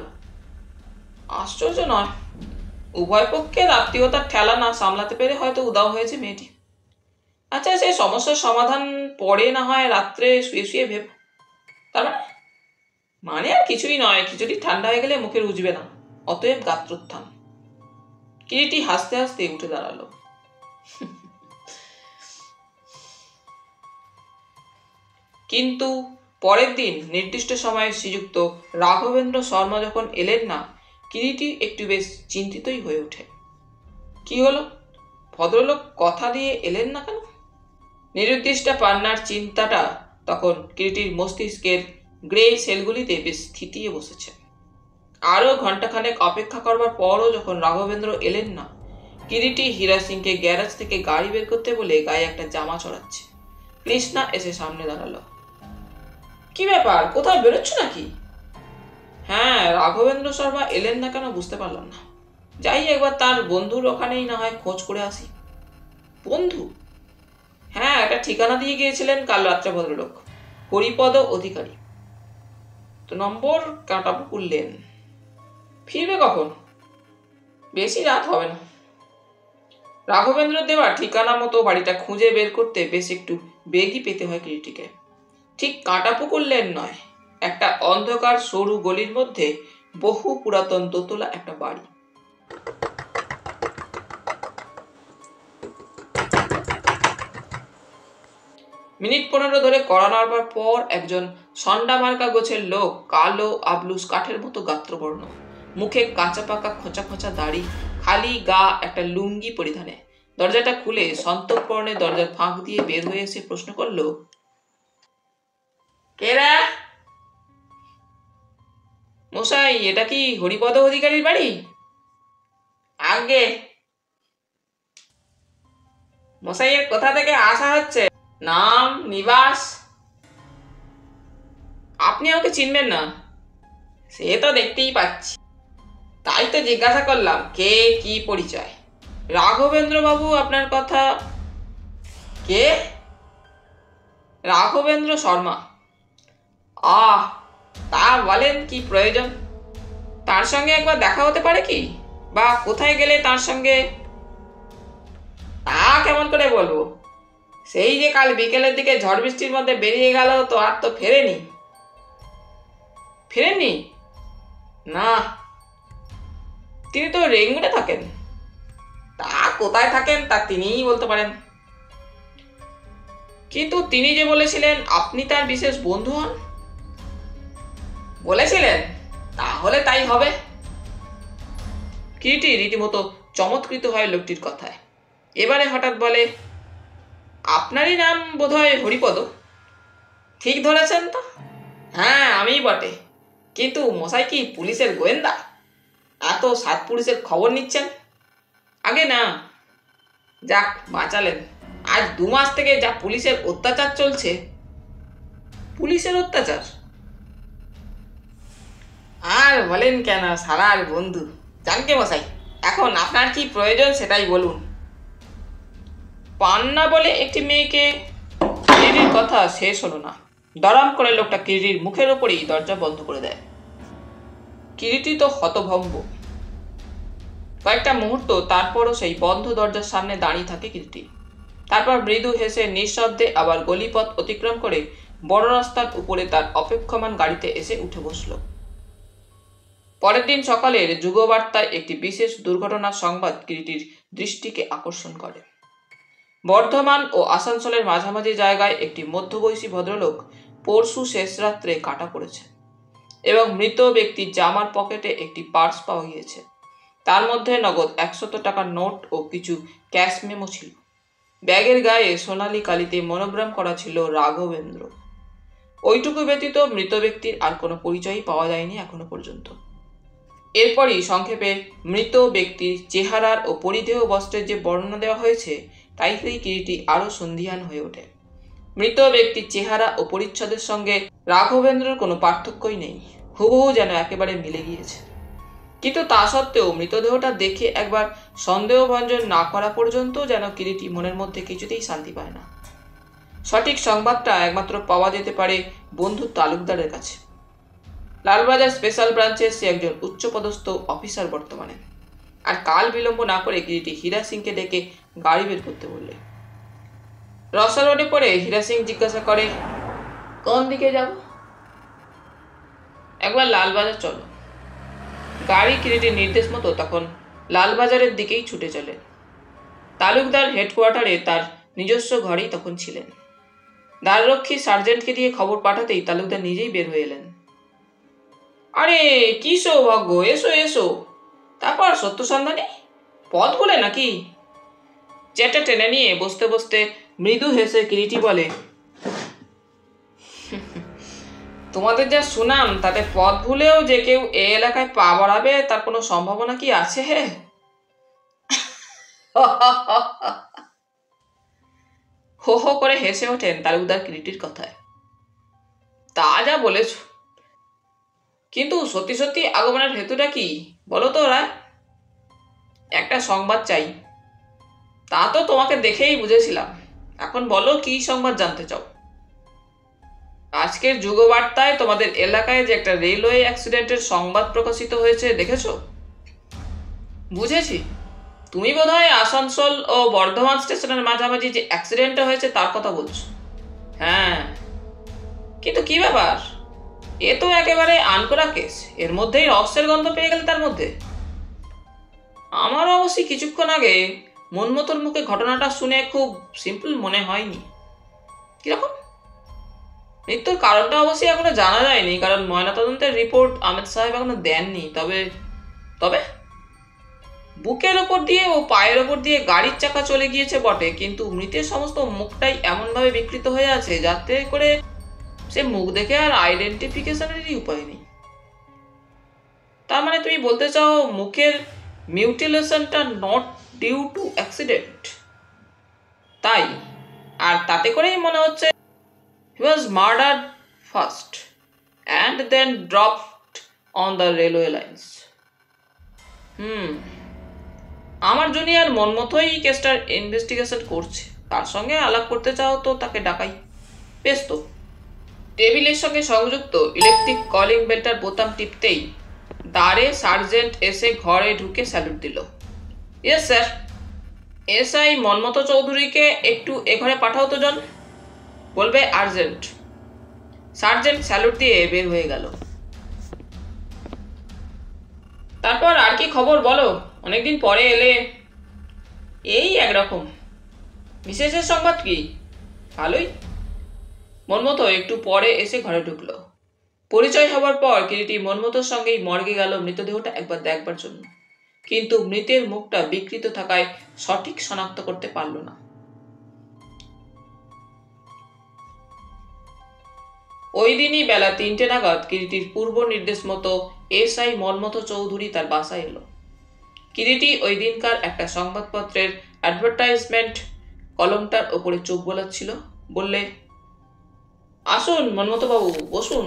আশ্চর্য নয়, উভয় পক্ষের আত্মীয়তার ঠেলা না সামলাতে পেরে হয়তো উদাও হয়েছে মেয়েটি। আচ্ছা, সে সমস্যার সমাধান পরে না হয় রাত্রে শুয়ে শুয়ে ভেব। তার মানে আর কিছুই নয়, খিচুড়ি ঠান্ডা হয়ে গেলে মুখে রুজবে না, অতএব গাত্রোত্থান। কিরিটি হাসতে হাসতে উঠে দাঁড়ালো। কিন্তু পরের দিন নির্দিষ্ট সময়ে শ্রীযুক্ত রাঘবেন্দ্র শর্মা যখন এলেন না, কিরিটি একটু বেশ চিন্তিতই হয়ে ওঠে। কি হলো, ভদ্রলোক কথা দিয়ে এলেন না কেন? নিরুদ্দিষ্ট পান্নার চিন্তাটা তখন কিরিটির মস্তিষ্কের গ্রে সেলগুলিতে বেশ থিতিয়ে বসেছে। আরও ঘণ্টাখানেক অপেক্ষা করবার পরও যখন রাঘবেন্দ্র এলেন না, কিরিটি হীরা সিংকে গ্যারেজ থেকে গাড়ি বের করতে বলে গায়ে একটা জামা চড়াচ্ছে। কৃষ্ণা এসে সামনে দাঁড়ালো। কি ব্যাপার, কোথাও বেরোচ্ছ নাকি? হ্যাঁ, রাঘবেন্দ্র শর্মা এলেন না কেন বুঝতে পারলাম না। যাই একবার তার বন্ধুর ওখানেই না হয় খোঁজ করে আসি। বন্ধু? হ্যাঁ, একটা ঠিকানা দিয়ে গিয়েছিলেন কাল রাত্রে ভদ্রলোক, হরিপদ অধিকারী। তো নম্বর কাটাপুকুর লেন। ফিরবে কখন? বেশি রাত হবে না। রাঘবেন্দ্র দেওয়া ঠিকানা মতো বাড়িটা খুঁজে বের করতে বেশ একটু বেগই পেতে হয় কিরিটিকে। ঠিক কাটাপুকুর লেন নয়, একটা অন্ধকার সরু গলির মধ্যে বহু পুরাতন দোতলা একটা বাড়ি। মিনিট 15 ধরে কড়া নাড়বার পর একজন সন্ডা মার্কা গোছের লোক, কালো আবলুস কাঠের মতো গাত্রবর্ণ, মুখে কাঁচা পাকা খোঁচা খোঁচা দাড়ি, খালি গা একটা লুঙ্গি পরিধানে দরজাটা খুলে সন্তর্পণে দরজার ফাঁক দিয়ে বের হয়ে এসে প্রশ্ন করল, কেরা? মশাই, এটা কি হরিপদ অধিকারীর বাড়ি? আগে মশাইয়ের কোথা থেকে আসা হচ্ছে? নাম, নিবাস? আপনি আমাকে চিনবেন না? সে তো দেখতেই পাচ্ছি, তাই তো জিজ্ঞাসা করলাম কে, কি পরিচয়। রাঘবেন্দ্র বাবু আপনার কথা। কে? রাঘবেন্দ্র শর্মা। আহ, তা বলেন কি প্রয়োজন? তার সঙ্গে একবার দেখা হতে পারে কি? বা কোথায় গেলে তার সঙ্গে? তা কেমন করে বলবো? সেই যে কাল বিকেলের দিকে ঝড় বৃষ্টির মধ্যে বেরিয়ে গেল, তো আর তো ফেরেনি। ফেরেননি? না, তিনি তো রেঙ্গুনে থাকেন। তা কোথায় থাকেন তা তিনিই বলতে পারেন। কিন্তু তিনি যে বলেছিলেন আপনি তার বিশেষ বন্ধু হন। বলেছিলেন? তাহলে তাই হবে। কিরিটি রীতিমতো চমৎকৃত হয় লোকটির কথায়। এবারে হঠাৎ বলে, আপনারই নাম বোধহয় হরিপদ? ঠিক ধরেছেন তো। হ্যাঁ, আমিই বটে। কিন্তু মশাই কি পুলিশের গোয়েন্দা? এত সাত পুলিশের খবর নিচ্ছেন? আগে না, যাক বাঁচালেন। আজ 2 মাস থেকে যা পুলিশের অত্যাচার চলছে। পুলিশের অত্যাচার? আর বলেন কেন সারার বন্ধু। জানকে মশাই, এখন আপনার কি প্রয়োজন সেটাই বলুন। পান্না বলে একটি মেয়েকে। কিরিটির কথা শেষ হলো না। দরাম করে লোকটা কিরিটির মুখের ওপরেই দরজা বন্ধ করে দেয়। কিরিটি তো হতভম্ব। কয়েকটা মুহূর্ত তারপরও সেই বন্ধ দরজার সামনে দাঁড়িয়ে থাকে কিরিটি। তারপর মৃদু হেসে নিঃশব্দে আবার গলিপথ অতিক্রম করে বড় রাস্তার উপরে তার অপেক্ষমান গাড়িতে এসে উঠে বসল। পরের দিন সকালের যুগবার্তায় একটি বিশেষ দুর্ঘটনার সংবাদ কিরিটির দৃষ্টিকে আকর্ষণ করে। বর্ধমান ও আসানসোলের মাঝামাঝি জায়গায় একটি মধ্যবয়সী ভদ্রলোক পরশু শেষ রাত্রে কাটা পড়েছে এবং মৃত ব্যক্তির জামার পকেটে একটি পার্স পাওয়া গিয়েছে। তার মধ্যে নগদ 100 টাকার নোট ও কিছু ক্যাশ মেমো ছিল। ব্যাগের গায়ে সোনালী কালিতে মনোগ্রাম করা ছিল রাঘবেন্দ্র। ওইটুকু ব্যতীত মৃত ব্যক্তির আর কোনো পরিচয়ই পাওয়া যায়নি এখনো পর্যন্ত। এরপরই সংক্ষেপে মৃত ব্যক্তির চেহারার ও পরিধেয় বস্ত্রের যে বর্ণনা দেওয়া হয়েছে তাইতেই কিরিটি আরও সন্দিহান হয়ে ওঠে। মৃত ব্যক্তির চেহারা ও পরিচ্ছদের সঙ্গে রাঘবেন্দ্রের কোনো পার্থক্যই নেই, হুবহু যেন একেবারে মিলে গিয়েছে। কিন্তু তা সত্ত্বেও মৃতদেহটা দেখে একবার সন্দেহভঞ্জন না করা পর্যন্ত যেন কিরিটি মনের মধ্যে কিছুতেই শান্তি পায় না। সঠিক সংবাদটা একমাত্র পাওয়া যেতে পারে বন্ধু তালুকদারের কাছে। লালবাজার স্পেশাল ব্রাঞ্চের সে একজন উচ্চপদস্থ অফিসার বর্তমানে। আর কাল বিলম্ব না করে কিরিটি হীরা সিংকে ডেকে গাড়ি বের করতে বললে। রসা রোডে পড়ে হীরা সিং জিজ্ঞাসা করে, কোন দিকে যাব? একবার লালবাজার চলো। গাড়ি কিরিটির নির্দেশ মতো তখন লালবাজারের দিকেই ছুটে চলে। তালুকদার হেডকোয়ার্টারে তার নিজস্ব ঘরেই তখন ছিলেন। দ্বাররক্ষী সার্জেন্টকে দিয়ে খবর পাঠাতেই তালুকদার নিজেই বের হয়ে এলেন। আরে কি সৌভাগ্য, এসো এসো। তারপর সত্য সন্ধানে পথ ভুলে নাকি? চেটে টেনে নিয়ে বসতে বসতে মৃদু হেসে কিরিটি বলে, তোমাদের যা সুনাম তাতে পথ ভুলেও যে কেউ এ এলাকায় পা বাড়াবে তার কোনো সম্ভাবনা কি আছে? হে হো হো করে হেসে ওঠেন তালুকদার কিরিটির কথায়। তা যা বলেছ, কিন্তু সত্যি সত্যি আগমনের হেতুটা কি বলো তো রায়? একটা সংবাদ চাই। তা তো তোমাকে দেখেই বুঝেছিলাম। এখন বলো কি সংবাদ জানতে চাও? আজকের যুগবার্তায় তোমাদের এলাকায় যে একটা রেলওয়ে অ্যাক্সিডেন্টের সংবাদ প্রকাশিত হয়েছে দেখেছো? বুঝেছি, তুমি বোধহয় আসানসোল ও বর্ধমান স্টেশনের মাঝামাঝি যে অ্যাক্সিডেন্টটা হয়েছে তার কথা বলছো। হ্যাঁ, কিন্তু কি ব্যাপার? এ তো একেবারে আনকোরা কেস। এর মধ্যেই রহস্যের গন্ধ পেয়ে গেলে তার মধ্যে। আমার অবশ্যই কিছুক্ষণ আগে মনমতোর মুখে ঘটনাটা শুনে খুব সিম্পল মনে হয়নি। কিরকম? মৃত্যুর কারণটা অবশ্যই এখনো জানা যায়নি, কারণ ময়নাতদন্তের রিপোর্ট আহমেদ সাহেব এখনো দেননি। তবে তবে বুকের ওপর দিয়ে ও পায়ের ওপর দিয়ে গাড়ির চাকা চলে গিয়েছে বটে, কিন্তু মৃতের সমস্ত মুখটাই এমনভাবে বিকৃত হয়ে আছে যাতে করে সে মুখ দেখে আর আইডেন্টিফিকেশনেরই উপায় নেই। তার মানে তুমি বলতে চাও মুখের মিউটিলেশনটা নট ডিউ টু অ্যাক্সিডেন্ট, তাই? আর তাতে করেই মনে হচ্ছে he was murdered first and then dropped on the railway lines. আমার জুনিয়র মনমতোই কেসটার ইনভেস্টিগেশন করছে। তার সঙ্গে আলাপ করতে চাও তো তাকে ডাকাই। বেশ তো। টেবিলের সঙ্গে সংযুক্ত ইলেকট্রিক কলিং বেলটার বোতাম টিপতেই দ্বারে সার্জেন্ট এসে ঘরে ঢুকে স্যালুট দিল। Yes sir. এসআই মনমতো চৌধুরীকে একটু এ ঘরে পাঠাও তো জন, বলবে আর্জেন্ট। সার্জেন্ট স্যালুট দিয়ে বের হয়ে গেল। তারপর আর কি খবর বলো? অনেকদিন পরে এলে। এই একরকম। বিশেষের সংবাদ কি? ভালোই। মনমতো একটু পরে এসে ঘরে ঢুকলো। পরিচয় হবার পর কিরিটি মনমতোর সঙ্গেই মর্গে গেল মৃতদেহটা একবার দেখবার জন্য, কিন্তু মৃতের মুখটা বিকৃত থাকায় সঠিক শনাক্ত করতে পারল না। ওই দিনই বেলা 3টে নাগাদ কিরিটির পূর্ব নির্দেশ মতো এসআই মনমতো চৌধুরী তার বাসায় এলো। কিরিটি ওই দিনকার একটা সংবাদপত্রের অ্যাডভার্টাইজমেন্ট কলমটার ওপরে চোখ বোলাচ্ছিল। বললে, আসুন মন্মথবাবু, বসুন।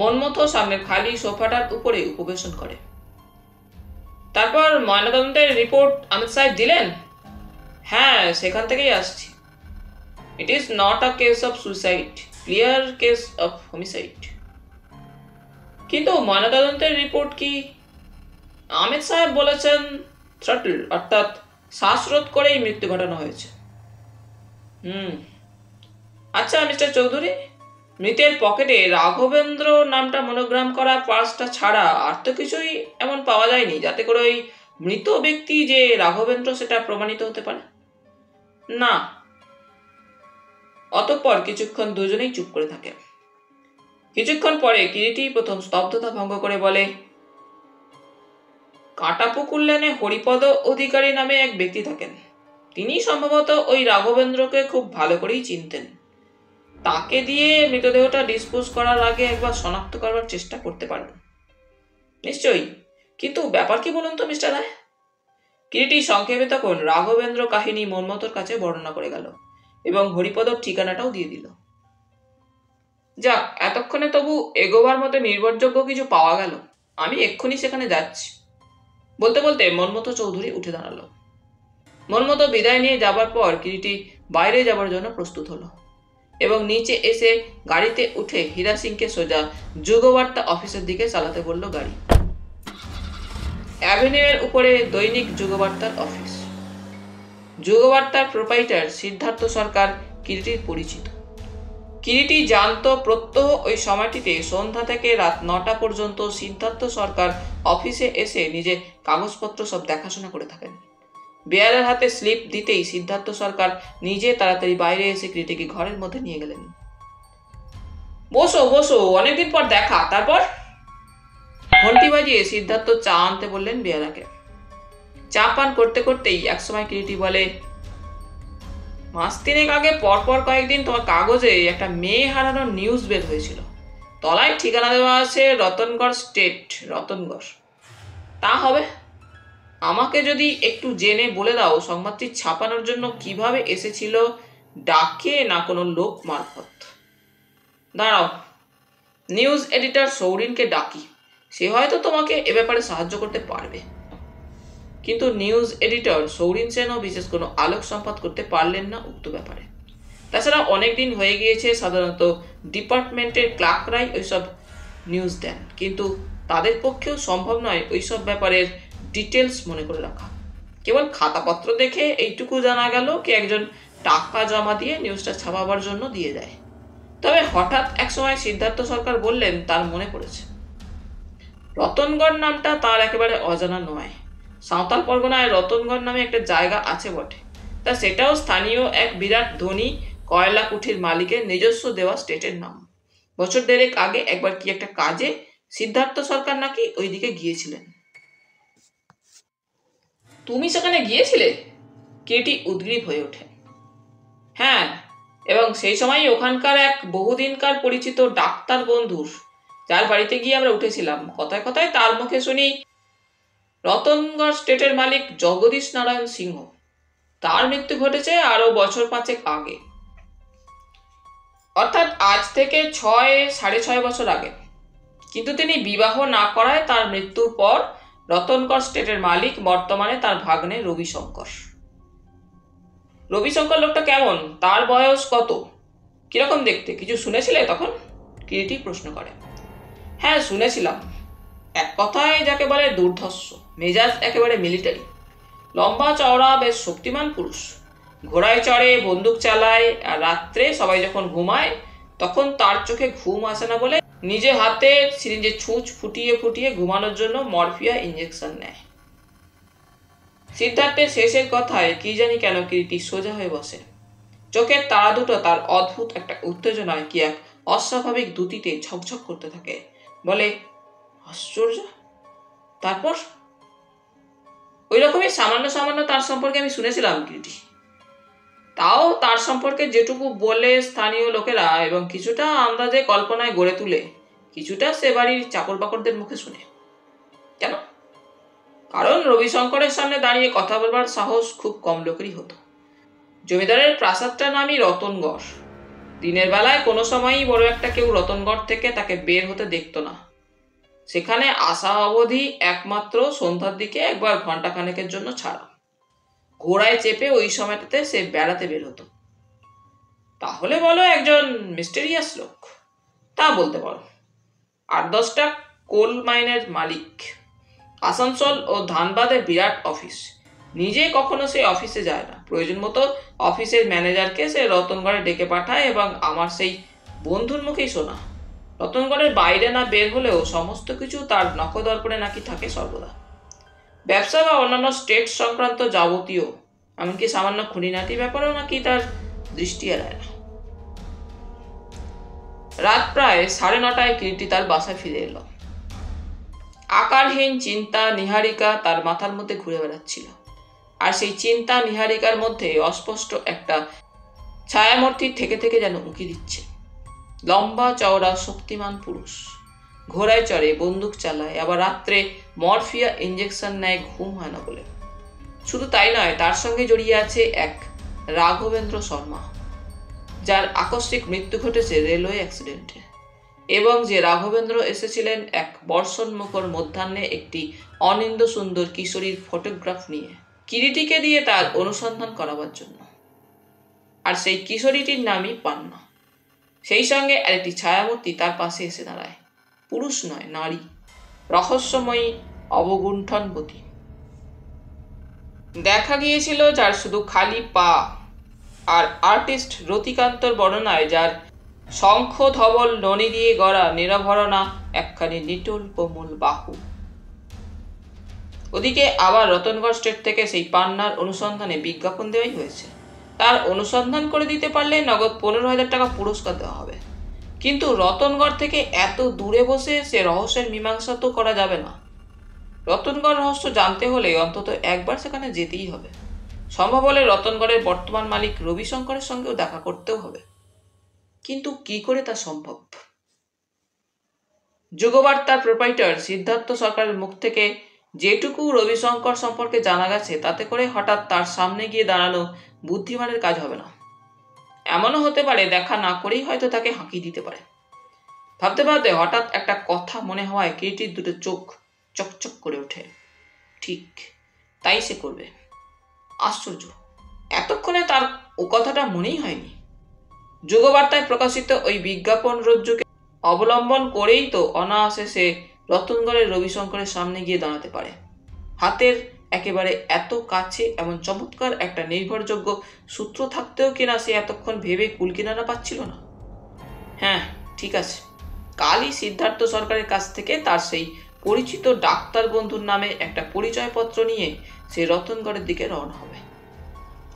মন্মথ সামনের খালি সোফাটার উপরে উপবেশন করে। তারপর ময়নাতদন্তের রিপোর্ট অমিত সাহেব দিলেন? হ্যাঁ, সেখান থেকেই আসছি। It is not a case of suicide, clear case of homicide. কিন্তু ময়নাতদন্তের রিপোর্ট কি? অমিত সাহেব বলেছেন থ্রটল, অর্থাৎ শ্বাসরোধ করেই মৃত্যু ঘটানো হয়েছে। আচ্ছা মিস্টার চৌধুরী, মৃতের পকেটে রাঘবেন্দ্র নামটা মনোগ্রাম করা পার্সটা ছাড়া আর তো কিছুই এমন পাওয়া যায়নি যাতে করে ওই মৃত ব্যক্তি যে রাঘবেন্দ্র সেটা প্রমাণিত হতে পারে? না। অতঃপর কিছুক্ষণ দুজনেই চুপ করে থাকে। কিছুক্ষণ পরে কিরিটি প্রথম স্তব্ধতা ভঙ্গ করে বলে, কাটাপুকুর লেনে হরিপদ অধিকারী নামে এক ব্যক্তি থাকেন। তিনি সম্ভবত ওই রাঘবেন্দ্রকে খুব ভালো করেই চিনতেন। তাকে দিয়ে মৃতদেহটা ডিসপোজ করার আগে একবার শনাক্ত করবার চেষ্টা করতে পারেন। নিশ্চয়ই, কিন্তু ব্যাপার কি বলুন তো মিস্টার রায়? কিরিটি সংক্ষেপে তখন রাঘবেন্দ্র কাহিনী মন্মথর কাছে বর্ণনা করে গেল এবং হরিপদর ঠিকানাটাও দিয়ে দিল। যাক, এতক্ষণে তবু এগোবার মতো নির্ভরযোগ্য কিছু পাওয়া গেল। আমি এক্ষুনি সেখানে যাচ্ছি। বলতে বলতে মন্মথ চৌধুরী উঠে দাঁড়ালো। মন্মথ বিদায় নিয়ে যাবার পর কিরিটি বাইরে যাবার জন্য প্রস্তুত হলো এবং নিচে এসে গাড়িতে উঠে হীরা সিংকে সোজা যুগবার্তা অফিসের দিকে চালাতে বলল গাড়ি। অ্যাভিনিউয়ের উপরে দৈনিক যুগবার্তার অফিস। যুগবার্তার প্রোপাইটার সিদ্ধার্থ সরকার কিরিটির পরিচিত। কিরিটি জানত প্রত্যহ ওই সময়টিতে সন্ধ্যা থেকে রাত 9টা পর্যন্ত সিদ্ধার্থ সরকার অফিসে এসে নিজে কাগজপত্র সব দেখাশোনা করে থাকেন। বেয়ারের হাতে স্লিপ দিতেই সিদ্ধার্থ সরকার নিজে তাড়াতাড়ি বাইরে এসে কিরিটিকে ঘরের মধ্যে নিয়ে গেলেন। বসো বসো, অনেকদিন পর দেখা। তারপর? ঘন্টি বাজিয়ে সিদ্ধার্থ চা আনতে বললেন বেয়ারাকে। চা পান করতে করতেই একসময় কিরিটি বলে, মাস তিনেক আগে পরপর কয়েকদিন তোমার কাগজে একটা মেয়ে হারানোর নিউজ বের হয়েছিল। তলায় ঠিকানা দেওয়া আছে রতনগড় স্টেট, রতনগড়। তা হবে? আমাকে যদি একটু জেনে বলে দাও সংবাদটি ছাপানোর জন্য কিভাবে এসেছিল, ডাকে না কোনো লোক মারফত? দাঁড়াও, নিউজ এডিটর সৌরিনকে ডাকি, সে হয়তো তোমাকে এ ব্যাপারে সাহায্য করতে পারবে। কিন্তু নিউজ এডিটর সৌরিন সেনও বিশেষ কোনো আলোক সম্পাদ করতে পারলেন না উক্ত ব্যাপারে। তাছাড়া অনেক দিন হয়ে গিয়েছে, সাধারণত ডিপার্টমেন্টের ক্লার্করাই ওইসব নিউজ দেন, কিন্তু তাদের পক্ষেও সম্ভব নয় ওইসব ব্যাপারের ডিটেলস মনে করে রাখা। কেবল খাতাপত্র দেখে এইটুকু জানা গেল কি একজন টাকা জমা দিয়ে নিউজটা ছাপাবার জন্য দিয়ে যায়। তবে হঠাৎ একসময় সিদ্ধার্থ সরকার বললেন তার মনে পড়েছে। রতনগড় নামটা তার একেবারে অজানা নয়। সাঁওতাল পরগনায় রতনগড় নামে একটা জায়গা আছে বটে, তা সেটাও স্থানীয় এক বিরাট ধনী কয়লা কুঠির মালিকের নিজস্ব দেওয়া স্টেটের নাম। বছর দেড়েক আগে একবার কি একটা কাজে সিদ্ধার্থ সরকার নাকি ওইদিকে গিয়েছিলেন। তুমি সেখানে গিয়েছিলে? কিরিটি উদ্গ্রীব হয়ে ওঠে। হ্যাঁ, এবং সেই সময়ই ওখানকার এক বহুদিনকার পরিচিত ডাক্তার বন্ধুর, যার বাড়িতে গিয়ে আমরা উঠেছিলাম, কথায় কথায় তার মুখে শুনি রতনগড় স্টেটের মালিক জগদীশ নারায়ণ সিংহ। তার মৃত্যু ঘটেছে আরো বছর 5 আগে, অর্থাৎ আজ থেকে 6-6.5 বছর আগে। কিন্তু তিনি বিবাহ না করায় তার মৃত্যুর পর রতনগড় স্টেটের মালিক বর্তমানে তার ভাগ্নে রবিশঙ্কর। রবিশঙ্কর লোকটা কেমন? তার বয়স কত? কিরকম দেখতে? কিছু শুনেছিলে তখন? কিরিটি প্রশ্ন করে। হ্যাঁ, শুনেছিলাম। এক কথায় যাকে বলে দুর্ধর্ষ, মেজাজ একেবারে মিলিটারি, লম্বা চওড়া, বেশ শক্তিমান পুরুষ। ঘোড়ায় চড়ে, বন্দুক চালায়, আর রাত্রে সবাই যখন ঘুমায় তখন তার চোখে ঘুম আসে না বলে নিজে হাতে সিরিঞ্জে ছুঁচ ফুটিয়ে ফুটিয়ে ঘুমানোর জন্য মরফিয়া ইঞ্জেকশন নেয়। সিদ্ধার্থের শেষের কথায় কি জানি কেন কিরিটি সোজা হয়ে বসে। চোখের তারা দুটো তার অদ্ভুত একটা উত্তেজনায় কি এক অস্বাভাবিক দ্যুতিতে ঝকঝক করতে থাকে। বলে, আশ্চর্য। তারপর? ওই রকমই সামান্য সামান্য তার সম্পর্কে আমি শুনেছিলাম কিরিটি। তাও তার সম্পর্কে যেটুকু বলে স্থানীয় লোকেরা এবং কিছুটা আন্দাজে কল্পনায় গড়ে তুলে, কিছুটা সে বাড়ির চাকর বাকরদের মুখে শুনে। কেন? কারণ রবিশঙ্করের সামনে দাঁড়িয়ে কথা বলবার সাহস খুব কম লোকেরই হতো। জমিদারের প্রাসাদটার নামই রতনগড়। দিনের বেলায় কোনো সময়ই বড় একটা কেউ রতনগড় থেকে তাকে বের হতে দেখত না। সেখানে আসা অবধি একমাত্র সন্ধ্যার দিকে একবার ঘণ্টাখানেকের জন্য ছাড়া। ঘোড়ায় চেপে ওই সময়টাতে সে বেড়াতে বের হতো। তাহলে বলো একজন মিস্টেরিয়াস লোক? তা বলতে পারো। 8-10টা কোল মাইনের মালিক, আসানসোল ও ধানবাদে বিরাট অফিস। নিজে কখনো সে অফিসে যায় না। প্রয়োজন মতো অফিসের ম্যানেজারকে সে রতনগড়ে ডেকে পাঠায় এবং আমার সেই বন্ধুর মুখেই শোনা, রতনগড়ের বাইরে না বের হলেও সমস্ত কিছু তার নখদর্পণে নাকি থাকে সর্বদা। ব্যবসা বা অন্যান্য স্টেট সংক্রান্ত যাবতীয়, এমনকি সামান্য খুঁটিনাটি ব্যাপারেও নাকি তার দৃষ্টি এড়ায় না। রাত প্রায় 9:30টায় কিরিটি তার বাসায় ফিরে এলো। আকারহীন চিন্তা নীহারিকা তার মাথার মধ্যে ঘুরে বেড়াচ্ছিল, আর সেই চিন্তা নীহারিকার মধ্যে অস্পষ্ট একটা ছায়ামূর্তি থেকে থেকে যেন উঁকি দিচ্ছে। লম্বা চওড়া শক্তিমান পুরুষ, ঘোড়ায় চড়ে, বন্দুক চালায়, আবার রাত্রে মরফিয়া ইঞ্জেকশন নেয় ঘুম হয় না বলে। শুধু তাই নয়, তার সঙ্গে জড়িয়ে আছে এক রাঘবেন্দ্র শর্মা, যার আকস্মিক মৃত্যু ঘটেছে রেলওয়ে অ্যাক্সিডেন্টে, এবং যে রাঘবেন্দ্র এসেছিলেন এক বর্ষণমুখর মধ্যাহ্নে একটি অনিন্দ সুন্দর কিশোরীর ফটোগ্রাফ নিয়ে কিরিটিকে দিয়ে তার অনুসন্ধান করাবার জন্য। আর সেই কিশোরীটির নামই পান্না। সেই সঙ্গে আরেকটি ছায়ামূর্তি তার পাশে এসে দাঁড়ায়। পুরুষ নয়, নারী, রহস্যময়ী, অবগুণ্ঠনবতী। দেখা গিয়েছিল যার শুধু খালি পা, আর আর্টিস্ট রতিকান্তর বর্ণনায় যার শঙ্খ ধবল ননি দিয়ে গড়া নিরভরণা একখানি নিটোল কোমল বাহু। ওদিকে আবার রতনগড় স্টেট থেকে সেই পান্নার অনুসন্ধানে বিজ্ঞাপন দেওয়াই হয়েছে। তার অনুসন্ধান করে দিতে পারলে নগদ 15,000 টাকা পুরস্কার দেওয়া হবে। কিন্তু রতনগড় থেকে এত দূরে বসে সে রহস্যের মীমাংসা তো করা যাবে না। রতনগড় রহস্য জানতে হলে অন্তত একবার সেখানে যেতেই হবে। সম্ভব হলে রতনগড়ের বর্তমান মালিক রবিশঙ্করের সঙ্গেও দেখা করতেও হবে। কিন্তু কি করে তা সম্ভব? যুগবার্তার প্রোপাইটার সিদ্ধার্থ সরকারের মুখ থেকে যেটুকু রবিশঙ্কর সম্পর্কে জানা গেছে, তাতে করে হঠাৎ তার সামনে গিয়ে দাঁড়ানো বুদ্ধিমানের কাজ হবে না। এমনও হতে পারে দেখা না করেই হয়তো তাকে হাঁকি দিতে পারে। ভাবতে ভাবতে হঠাৎ একটা কথা মনে হওয়ায় কিরিটির দুটো চোখ চকচক করে ওঠে। ঠিক তাই সে করবে। আশ্চর্য, এতক্ষণে তার ও কথাটা মনেই হয়নি। যুগবার্তায় প্রকাশিত ওই বিজ্ঞাপন রজ্জুকে অবলম্বন করেই তো অনায়াসে সে রতনগড়ের রবিশঙ্করের সামনে গিয়ে দাঁড়াতে পারে। হাতের একেবারে এত কাছে এমন চমৎকার একটা নির্ভরযোগ্য সূত্র থাকতেও কিনা সে এতক্ষণ ভেবে কুলকিনারা পাচ্ছিল না। হ্যাঁ, ঠিক আছে, কালই সিদ্ধার্থ সরকারের কাছ থেকে তার সেই পরিচিত ডাক্তার বন্ধুর নামে একটা পরিচয়পত্র নিয়ে সে রতনগড়ের দিকে রওনা হবে।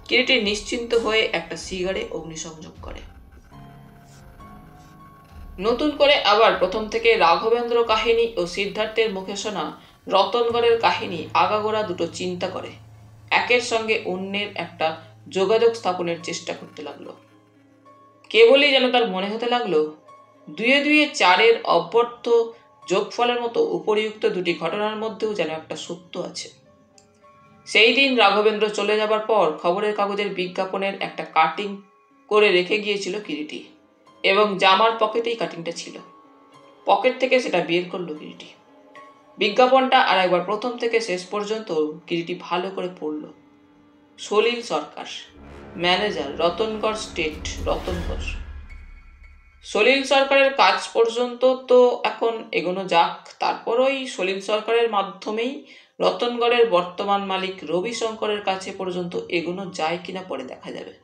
কিরিটি নিশ্চিন্ত হয়ে একটা সিগারে অগ্নিসংযোগ করে। নতুন করে আবার প্রথম থেকে রাঘবেন্দ্র কাহিনী ও সিদ্ধার্থের মুখে শোনা রতনগড়ের কাহিনী আগাগোড়া দুটো চিন্তা করে একের সঙ্গে অন্যের একটা যোগাযোগ স্থাপনের চেষ্টা করতে লাগলো। কেবলই যেন তার মনে হতে লাগলো 2 2 4-এর অব্যর্থ যোগফলের মতো উপরিউক্ত দুটি ঘটনার মধ্যেও যেন একটা সত্য আছে। সেই দিন রাঘবেন্দ্র চলে যাবার পর খবরের কাগজের বিজ্ঞাপনের একটা কাটিং করে রেখে গিয়েছিল কিরিটি, এবং জামার পকেটেই কাটিংটা ছিল। পকেট থেকে সেটা বের করলো কিরিটি। বিজ্ঞাপনটা আর একবার প্রথম থেকে শেষ পর্যন্ত কিরিটি ভালো করে পড়ল। সলিল সরকার, ম্যানেজার, রতনগড় স্টেট, রতনগড়। সলিল সরকারের কাজ পর্যন্ত তো এখন এগোনো যাক, তারপর ওই সলিল সরকারের মাধ্যমেই রতনগড়ের বর্তমান মালিক রবিশঙ্করের কাছে পর্যন্ত এগোনো যায় কিনা পরে দেখা যাবে।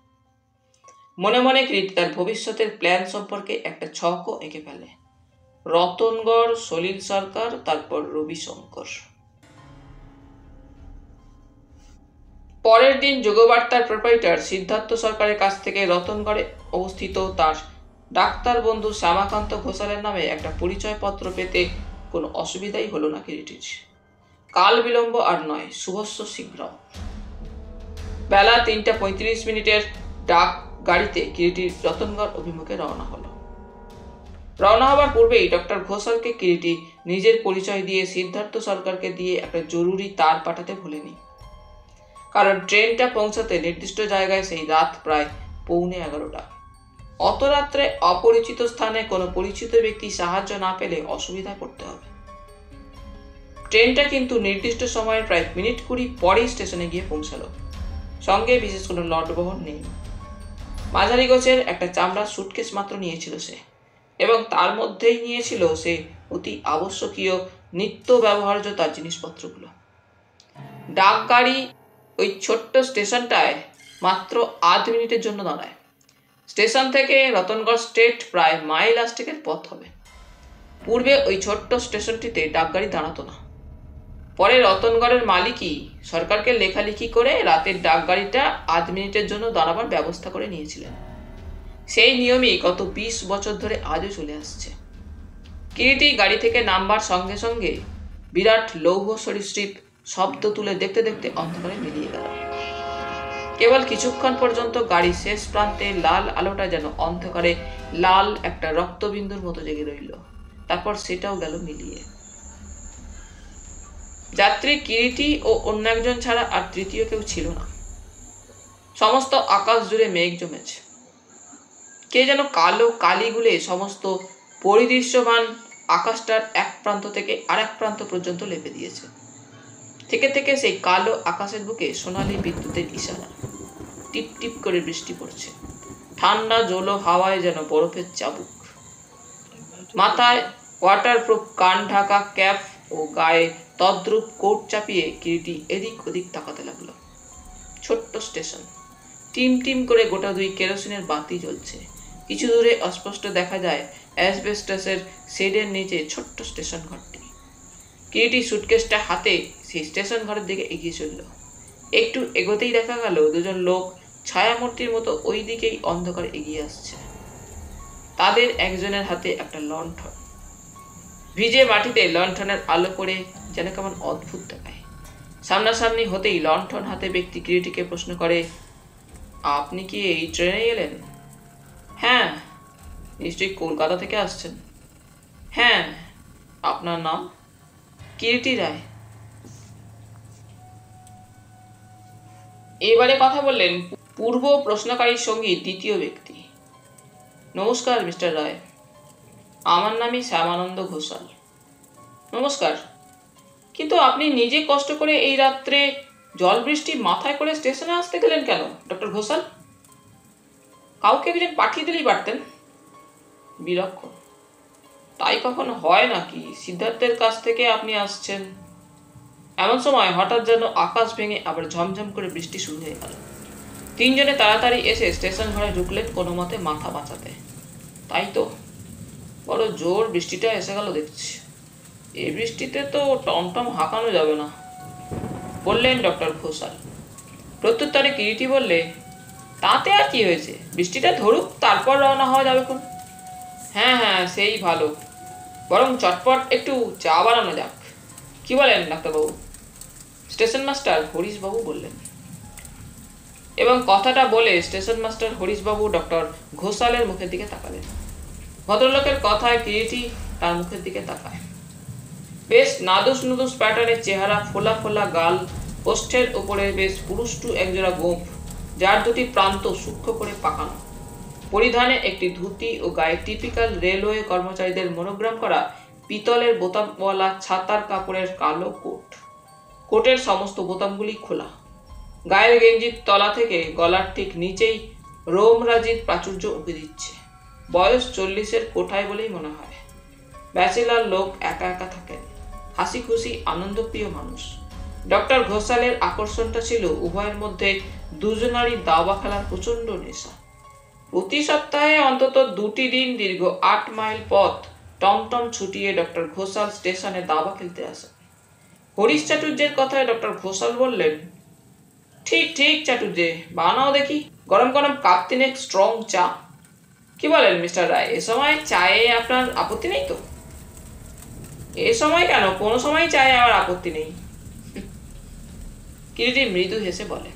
মনে মনে কিরিটি তার ভবিষ্যতের প্ল্যান সম্পর্কে একটা ছকও এঁকে ফেলে। রতনগড়, সলিল সরকার, তারপর রবিশঙ্কর। পরের দিন যুগবার্তার প্রোপাইটার সিদ্ধার্থ সরকারের কাছ থেকে রতনগড়ে অবস্থিত তার ডাক্তার বন্ধু শ্যামাকান্ত ঘোষালের নামে একটা পরিচয়পত্র পেতে কোনো অসুবিধাই হলো না কিরিটির। কাল বিলম্ব আর নয়, শুভস্য শীঘ্র। বেলা 3:35 ডাক গাড়িতে কিরিটির রতনগড় অভিমুখে রওনা হলো। রওনা হবার পূর্বেই ডক্টর ঘোষালকে কিরিটি নিজের পরিচয় দিয়ে সিদ্ধার্থ সরকারকে দিয়ে একটা জরুরি তার পাঠাতে ভুলেনি, কারণ ট্রেনটা পৌঁছাতে নির্দিষ্ট জায়গায় সেই রাত প্রায় 11:15। অত রাত্রে অপরিচিত স্থানে কোনো পরিচিত ব্যক্তি সাহায্য না পেলে অসুবিধায় পড়তে হবে। ট্রেনটা কিন্তু নির্দিষ্ট সময়ের প্রায় মিনিট 20 পরেই স্টেশনে গিয়ে পৌঁছালো। সঙ্গে বিশেষ কোনো লটবহর নেই। মাঝারি গোছের একটা চামড়ার সুটকেস মাত্র নিয়েছিল সে, এবং তার মধ্যেই নিয়েছিল সে অতি আবশ্যকীয় নিত্য ব্যবহার্য তার জিনিসপত্রগুলো। ডাকগাড়ি ওই ছোট্ট স্টেশনটায় মাত্র 8 মিনিটের জন্য দাঁড়ায়। স্টেশন থেকে রতনগড় স্টেট প্রায় মাইল 8 পথ হবে। পূর্বে ওই ছোট্ট স্টেশনটিতে ডাকগাড়ি দাঁড়াতো না। পরে রতনগড়ের মালিকই সরকারকে লেখালেখি করে রাতের ডাকগাড়িটা 8 মিনিটের জন্য দাঁড়াবার ব্যবস্থা করে নিয়েছিলেন। সেই নিয়মই গত 20 বছর ধরে আজও চলে আসছে। কিরিটি গাড়ি থেকে নামবার সঙ্গে সঙ্গে বিরাট লৌহ সরীসৃপ শব্দ তুলে দেখতে দেখতে অন্ধকারে মিলিয়ে গেল। কেবল কিছুক্ষণ পর্যন্ত গাড়ি শেষ প্রান্তে লাল আলোটা যেন অন্ধকারে লাল একটা রক্তবিন্দুর মতো জেগে রইল। তারপর সেটাও গেল মিলিয়ে। যাত্রী কিরিটি ও অন্য একজন ছাড়া আর তৃতীয় কেউ ছিল না। সমস্ত আকাশ জুড়ে মেঘ জমেছে। কে যেন কালো কালি গুলে সমস্ত পরিদৃশ্যমান আকাশটার এক প্রান্ত থেকে আরেক প্রান্ত পর্যন্ত লেপে দিয়েছে। থেকে থেকে সেই কালো আকাশের বুকে সোনালি বিদ্যুতের ইশারা। টিপ টিপ করে বৃষ্টি পড়ছে। ঠান্ডা জলো হাওয়ায় যেন বরফের চাবুক। মাথায় ওয়াটারপ্রুফ কান ঢাকা ক্যাপ ও গায়ে তদ্রূপ কোট চাপিয়ে কিরিটি এদিক ওদিক তাকাতে লাগলো। ছোট্ট স্টেশন। টিম টিম করে গোটা 2 কেরোসিনের বাতি জ্বলছে। কিছু দূরে অস্পষ্ট দেখা যায় অ্যাসবেস্টাসের শেডের নিচে ছোট্ট স্টেশন ঘরটি। কিরিটি সুটকেসটা হাতে সেই স্টেশন ঘরের দিকে এগিয়ে চলল। একটু এগোতেই দেখা গেল দুজন লোক ছায়ামূর্তির মতো ওই দিকেই অন্ধকার এগিয়ে আসছে। তাদের একজনের হাতে একটা লণ্ঠন। ভিজে মাটিতে লণ্ঠনের আলো পড়ে যেন কেমন অদ্ভুত দেখায়। সামনাসামনি হতেই লণ্ঠন হাতে ব্যক্তি কিরিটিকে প্রশ্ন করে, আপনি কি এই ট্রেনে এলেন? হ্যাঁ। নিশ্চয়ই কলকাতা থেকে আসছেন? হ্যাঁ। আপনার নাম? কিরিটি রায়। এবারে কথা বললেন পূর্ব প্রশ্নকারীর সঙ্গী দ্বিতীয় ব্যক্তি। নমস্কার মিস্টার রায়, আমার নামই শ্যামানন্দ ঘোষাল। নমস্কার, কিন্তু আপনি নিজে কষ্ট করে এই রাত্রে জল বৃষ্টি মাথায় করে স্টেশনে আসতে গেলেন কেন ডক্টর ঘোষাল? কাউকে একজন পাঠিয়ে দিলেই পারতেন। বিলক্ষণ। তাই কখনো হয় নাকি সিদ্ধার্থের কাছ থেকে আপনি আসছেন? এমন সময় হঠাৎ যেন আকাশ ভেঙে আবার ঝমঝম করে বৃষ্টি শুরু হয়ে গেল। 3 জনে তাড়াতাড়ি এসে স্টেশন ঘরে ঢুকলেন কোনো মতে মাথা বাঁচাতে। তাই তো, বড় জোর বৃষ্টিটা এসে গেল দেখছি। এই বৃষ্টিতে তো টমটম হাঁকানো যাবে না, বললেন ডক্টর ঘোষাল। প্রত্যুত্তরে কিরিটি বললে, তাতে আর কি হয়েছে, বৃষ্টিটা ধরুক তারপর রওনা হওয়া যাবে কোন। হ্যাঁ হ্যাঁ, সেই ভালো। বরং চটপট একটু চা বানানো যাক, কি বলেন ডাক্তারবাবু? স্টেশন মাস্টার হরিশবাবু বললেন। এবং কথাটা বলে স্টেশন মাস্টার হরিশবাবু ডক্টর ঘোষালের মুখের দিকে তাকালেন। ভদ্রলোকের কথায় কিরিটি তার মুখের দিকে তাকায়। বেশ নাদুস নুদুস প্যাটার্নের চেহারা, ফোলা ফোলা গাল, ওষ্ঠের উপরে বেশ পুরুষ্টু একজোড়া গোঁফ, যার 2টি প্রান্ত সূক্ষ্ম করে পাকানো। পরিধানে একটি ধুতি ও গায়ে টিপিক্যাল রেলওয়ে কর্মচারীদের মনোগ্রাম করা পিতলের বোতামওয়ালা ছাতার কাপড়ের কালো কোট। কোটের সমস্ত বোতামগুলি খোলা। গায়ের গেঞ্জির তলা থেকে গলার ঠিক নিচেই রোমরাজির প্রাচুর্য উঁকি দিচ্ছে। বয়স 40-এর কোঠায় বলেই মনে হয়। ব্যাচেলার লোক, একা একা থাকেন, হাসি খুশি আনন্দপ্রিয় মানুষ। ডক্টর ঘোষালের আকর্ষণটা ছিল উভয়ের মধ্যে দুজনারই দাবা খেলার প্রচন্ড নেশা। প্রতি সপ্তাহে অন্তত 2টি দিন দীর্ঘ 8 মাইল পথ টমটম ছুটিয়ে ডক্টর ঘোষাল স্টেশনে দাবা খেলতে আসেন। হরিশ চাটুর্যের কথায় ডক্টর ঘোষাল বললেন, ঠিক ঠিক চাটুর্যে, বানাও দেখি গরম গরম কাপ 3 স্ট্রং চা। কি বলেন মিস্টার রায়, এ সময় চায়ে আপনার আপত্তি নেই তো? এ সময় কেন, কোনো সময় চায়ে আমার আপত্তি নেই, কিরিটি মৃদু হেসে বলে।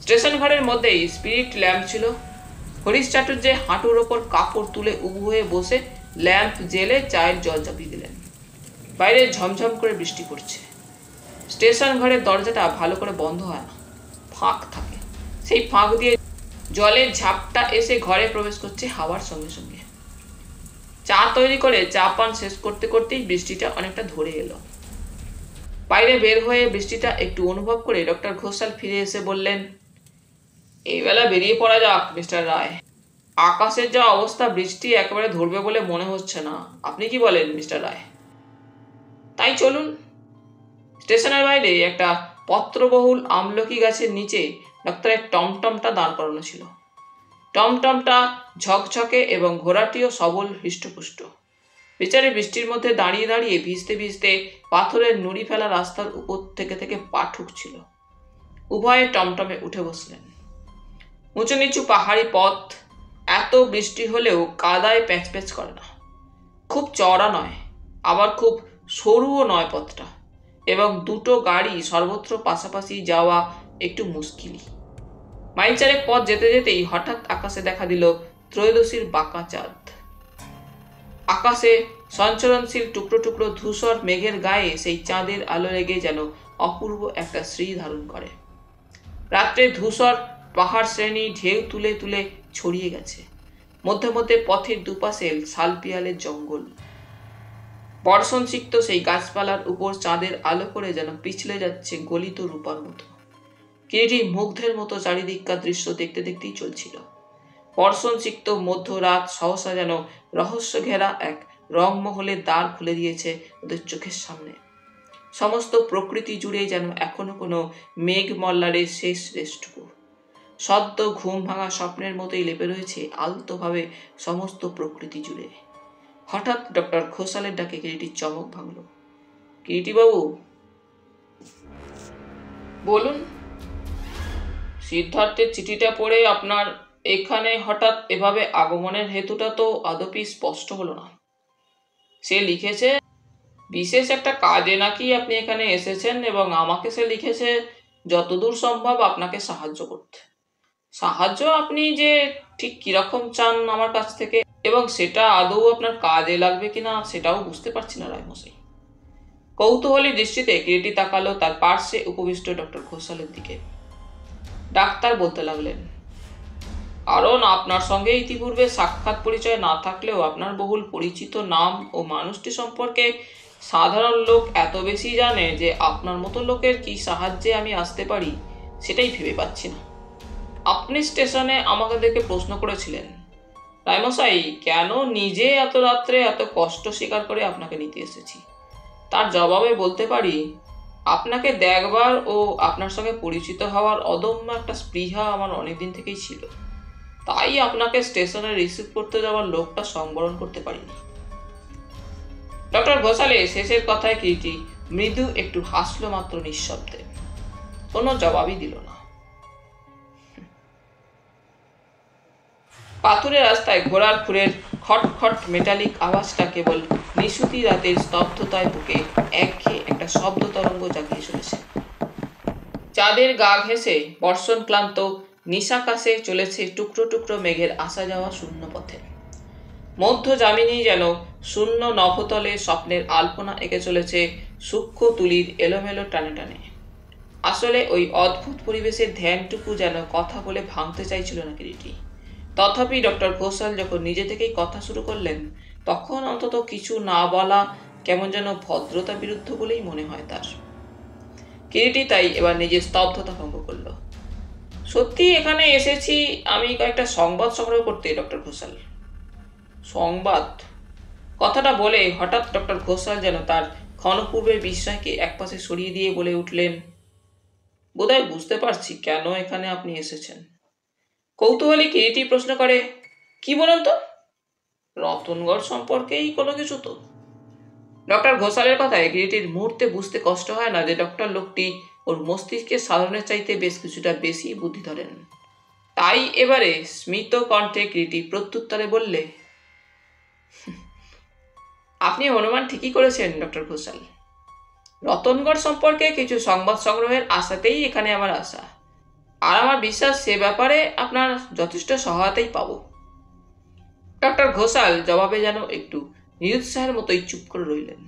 স্টেশন ঘরের মধ্যেই স্পিরিট ল্যাম্প ছিল। হরিশ চাটুর্যে হাঁটুর ওপর কাপড় তুলে উবু হয়ে বসে ল্যাম্প জেলে চায়ের জল চাপিয়ে দিলেন। বাইরে ঝমঝম করে বৃষ্টি পড়ছে। স্টেশন ঘরের দরজাটা ভালো করে বন্ধ হয় না, ফাঁক থাকে। সেই ফাঁক দিয়ে জলের ঝাপটা এসে ঘরে প্রবেশ করছে হাওয়ার সঙ্গে সঙ্গে। চা তৈরি করে চা পান শেষ করতে করতেই বৃষ্টিটা অনেকটা ধরে এলো। বাইরে বের হয়ে বৃষ্টিটা একটু অনুভব করে ডক্টর ঘোষাল ফিরে এসে বললেন, এই বেলা বেরিয়ে পড়া যাক মিস্টার রায়। আকাশের যা অবস্থা, বৃষ্টি একেবারে ধরবে বলে মনে হচ্ছে না। আপনি কি বলেন মিস্টার রায়? তাই চলুন। স্টেশনের বাইরে একটা পত্রবহুল আমলকি গাছের নিচে ডাক্তারের টমটমটা দাঁড় করানো ছিল। টমটমটা ঝকঝকে এবং ঘোড়াটিও সবল হৃষ্টপুষ্ট। বেচারি বৃষ্টির মধ্যে দাঁড়িয়ে দাঁড়িয়ে ভিজতে ভিজতে পাথরের নুড়ি ফেলা রাস্তার উপর থেকে থেকে পা ঠুকছিল। উভয়ে টমটমে উঠে বসলেন। উঁচু নিচু পাহাড়ি পথ, এত বৃষ্টি হলেও কাদায় প্যাচ প্যাচ করে না। খুব চওড়া নয়, আবার খুব সরুও নয় পথটা, এবং দুটো গাড়ি সর্বত্র পাশাপাশি যাওয়া একটু মুশকিলই। মাইল চারেক পথ যেতে যেতেই হঠাৎ আকাশে দেখা দিল ত্রয়োদশীর বাঁকা চাঁদ। আকাশে সঞ্চরণশীল টুকরো টুকরো ধূসর মেঘের গায়ে সেই চাঁদের আলো লেগে যেন অপূর্ব একটা শ্রী ধারণ করে। রাত্রে ধূসর পাহাড় শ্রেণী ঢেউ তুলে তুলে ছড়িয়ে গেছে। মধ্যে মধ্যে পথের দুপাশে শালপিয়ালের জঙ্গল। বর্ষণ সিক্ত সেই গাছপালার উপর চাঁদের আলো করে যেন পিছলে যাচ্ছে গলিত রূপার মতো। কিরিটি মুগ্ধের মতো চারিদিককার দৃশ্য দেখতে দেখতেই চলছিল। বর্ষণ সিক্ত মধ্যরাত সহসা যেন রহস্য ঘেরা এক রংমহলের দ্বার খুলে দিয়েছে ওদের চোখের সামনে। সমস্ত প্রকৃতি জুড়ে যেন এখনো কোনো মেঘ মল্লারের শেষ রেশটুকু। সদ্য ঘুম ভাঙা স্বপ্নের মতোই লেপে রয়েছে আলতোভাবে সমস্ত প্রকৃতি জুড়ে। হঠাৎ ডক্টর ঘোষালের ডাকে কিরিটির চমক ভাঙল। কিরিটিবাবু। বলুন। সিদ্ধার্থের চিঠিটা পড়ে আপনার এখানে হঠাৎ এভাবে আগমনের হেতুটা তো আদপি স্পষ্ট হলো না। সে লিখেছে বিশেষ একটা কাজে নাকি আপনি এখানে এসেছেন, এবং আমাকে সে লিখেছে যতদূর সম্ভব আপনাকে সাহায্য করতে। সাহায্য আপনি যে ঠিক কিরকম চান আমার কাছ থেকে, এবং সেটা আদৌ আপনার কাজে লাগবে কিনা সেটাও বুঝতে পারছি না রায়মশাই। কৌতূহলী দৃষ্টিতে কিরিটি তাকালো তার পার্শ্বে উপবিষ্ট ডক্টর ঘোষালের দিকে। ডাক্তার বলতে লাগলেন, কারণ আপনার সঙ্গে ইতিপূর্বে সাক্ষাৎ পরিচয় না থাকলেও আপনার বহুল পরিচিত নাম ও মানুষটি সম্পর্কে সাধারণ লোক এত বেশি জানে যে আপনার মতো লোকের কি সাহায্যে আমি আসতে পারি সেটাই ভেবে পাচ্ছি না। আপনি স্টেশনে আমাকে দেখে প্রশ্ন করেছিলেন, রায়মশাই কেন নিজে এত রাত্রে এত কষ্ট স্বীকার করে আপনাকে নিতে এসেছি। তার জবাবে বলতে পারি, আপনাকে দেখবার ও আপনার সঙ্গে পরিচিত হওয়ার অদম্য একটা স্পৃহা আমার অনেকদিন থেকেই ছিল। তাই আপনাকে স্টেশনে রিসিভ করতে যাওয়ার লোকটা সংবরণ করতে পারিনি। ডক্টর ঘোষালে শেষের কথায় কিরিটি মৃদু একটু হাসলো মাত্র, নিঃশব্দে, কোনো জবাবই দিল না। পাথুরে রাস্তায় ঘোড়ার খুরের খটখট মেটালিক আওয়াজটা কেবল নিশুতি রাতের স্তব্ধতায় বুকে একঘেয়ে একটা শব্দ তরঙ্গ জাগিয়ে চলেছে। চাঁদের গা ঘেঁষে বর্ষণ ক্লান্ত নিশাকাশে চলেছে টুকরো টুকরো মেঘের আসা যাওয়া শূন্য পথে। মধ্য যামিনী যেন শূন্য নভতলে স্বপ্নের আলপনা এঁকে চলেছে সূক্ষ্ম তুলির এলোমেলো টানে টানে। আসলে ওই অদ্ভুত পরিবেশের ধ্যানটুকু যেন কথা বলে ভাঙতে চাইছিল না কিরিটি। তথাপি ডক্টর ঘোষাল যখন নিজে থেকেই কথা শুরু করলেন, তখন অন্তত কিছু না বলা কেমন যেন ভদ্রতা বিরুদ্ধ বলেই মনে হয় তার। কিরিটি তাই এবার নিজের স্তব্ধতা ভঙ্গ করল। সত্যি এখানে এসেছি আমি কয়েকটা সংবাদ সংগ্রহ করতে ডক্টর ঘোষাল। সংবাদ কথাটা বলে হঠাৎ ডক্টর ঘোষাল যেন তার ক্ষণপূর্বের বিস্ময়কে একপাশে সরিয়ে দিয়ে বলে উঠলেন, বোধহয় বুঝতে পারছি কেন এখানে আপনি এসেছেন। কৌতূহলী কিরিটি প্রশ্ন করে, কি বলুন তো? রতনগড় সম্পর্কেই কোনো কিছু তো? ডক্টর ঘোষালের কথায় কিরিটির মুহূর্তে বুঝতে কষ্ট হয় না যে ডক্টর লোকটি ওর মস্তিষ্কের সাধারণের চাইতে বেশ কিছুটা বেশি বুদ্ধি ধরেন। তাই এবারে স্মিত কণ্ঠে কিরিটি প্রত্যুত্তরে বললে, আপনি অনুমান ঠিকই করেছেন ডক্টর ঘোষাল। রতনগড় সম্পর্কে কিছু সংবাদ সংগ্রহের আশাতেই এখানে আমার আসা, আর আমার বিশ্বাস সে ব্যাপারে আপনার যথেষ্ট সহায়তাই পাব। ডক্টর ঘোষাল জবাবে যেন একটু নিরুৎসাহের মতোই চুপ করে রইলেন।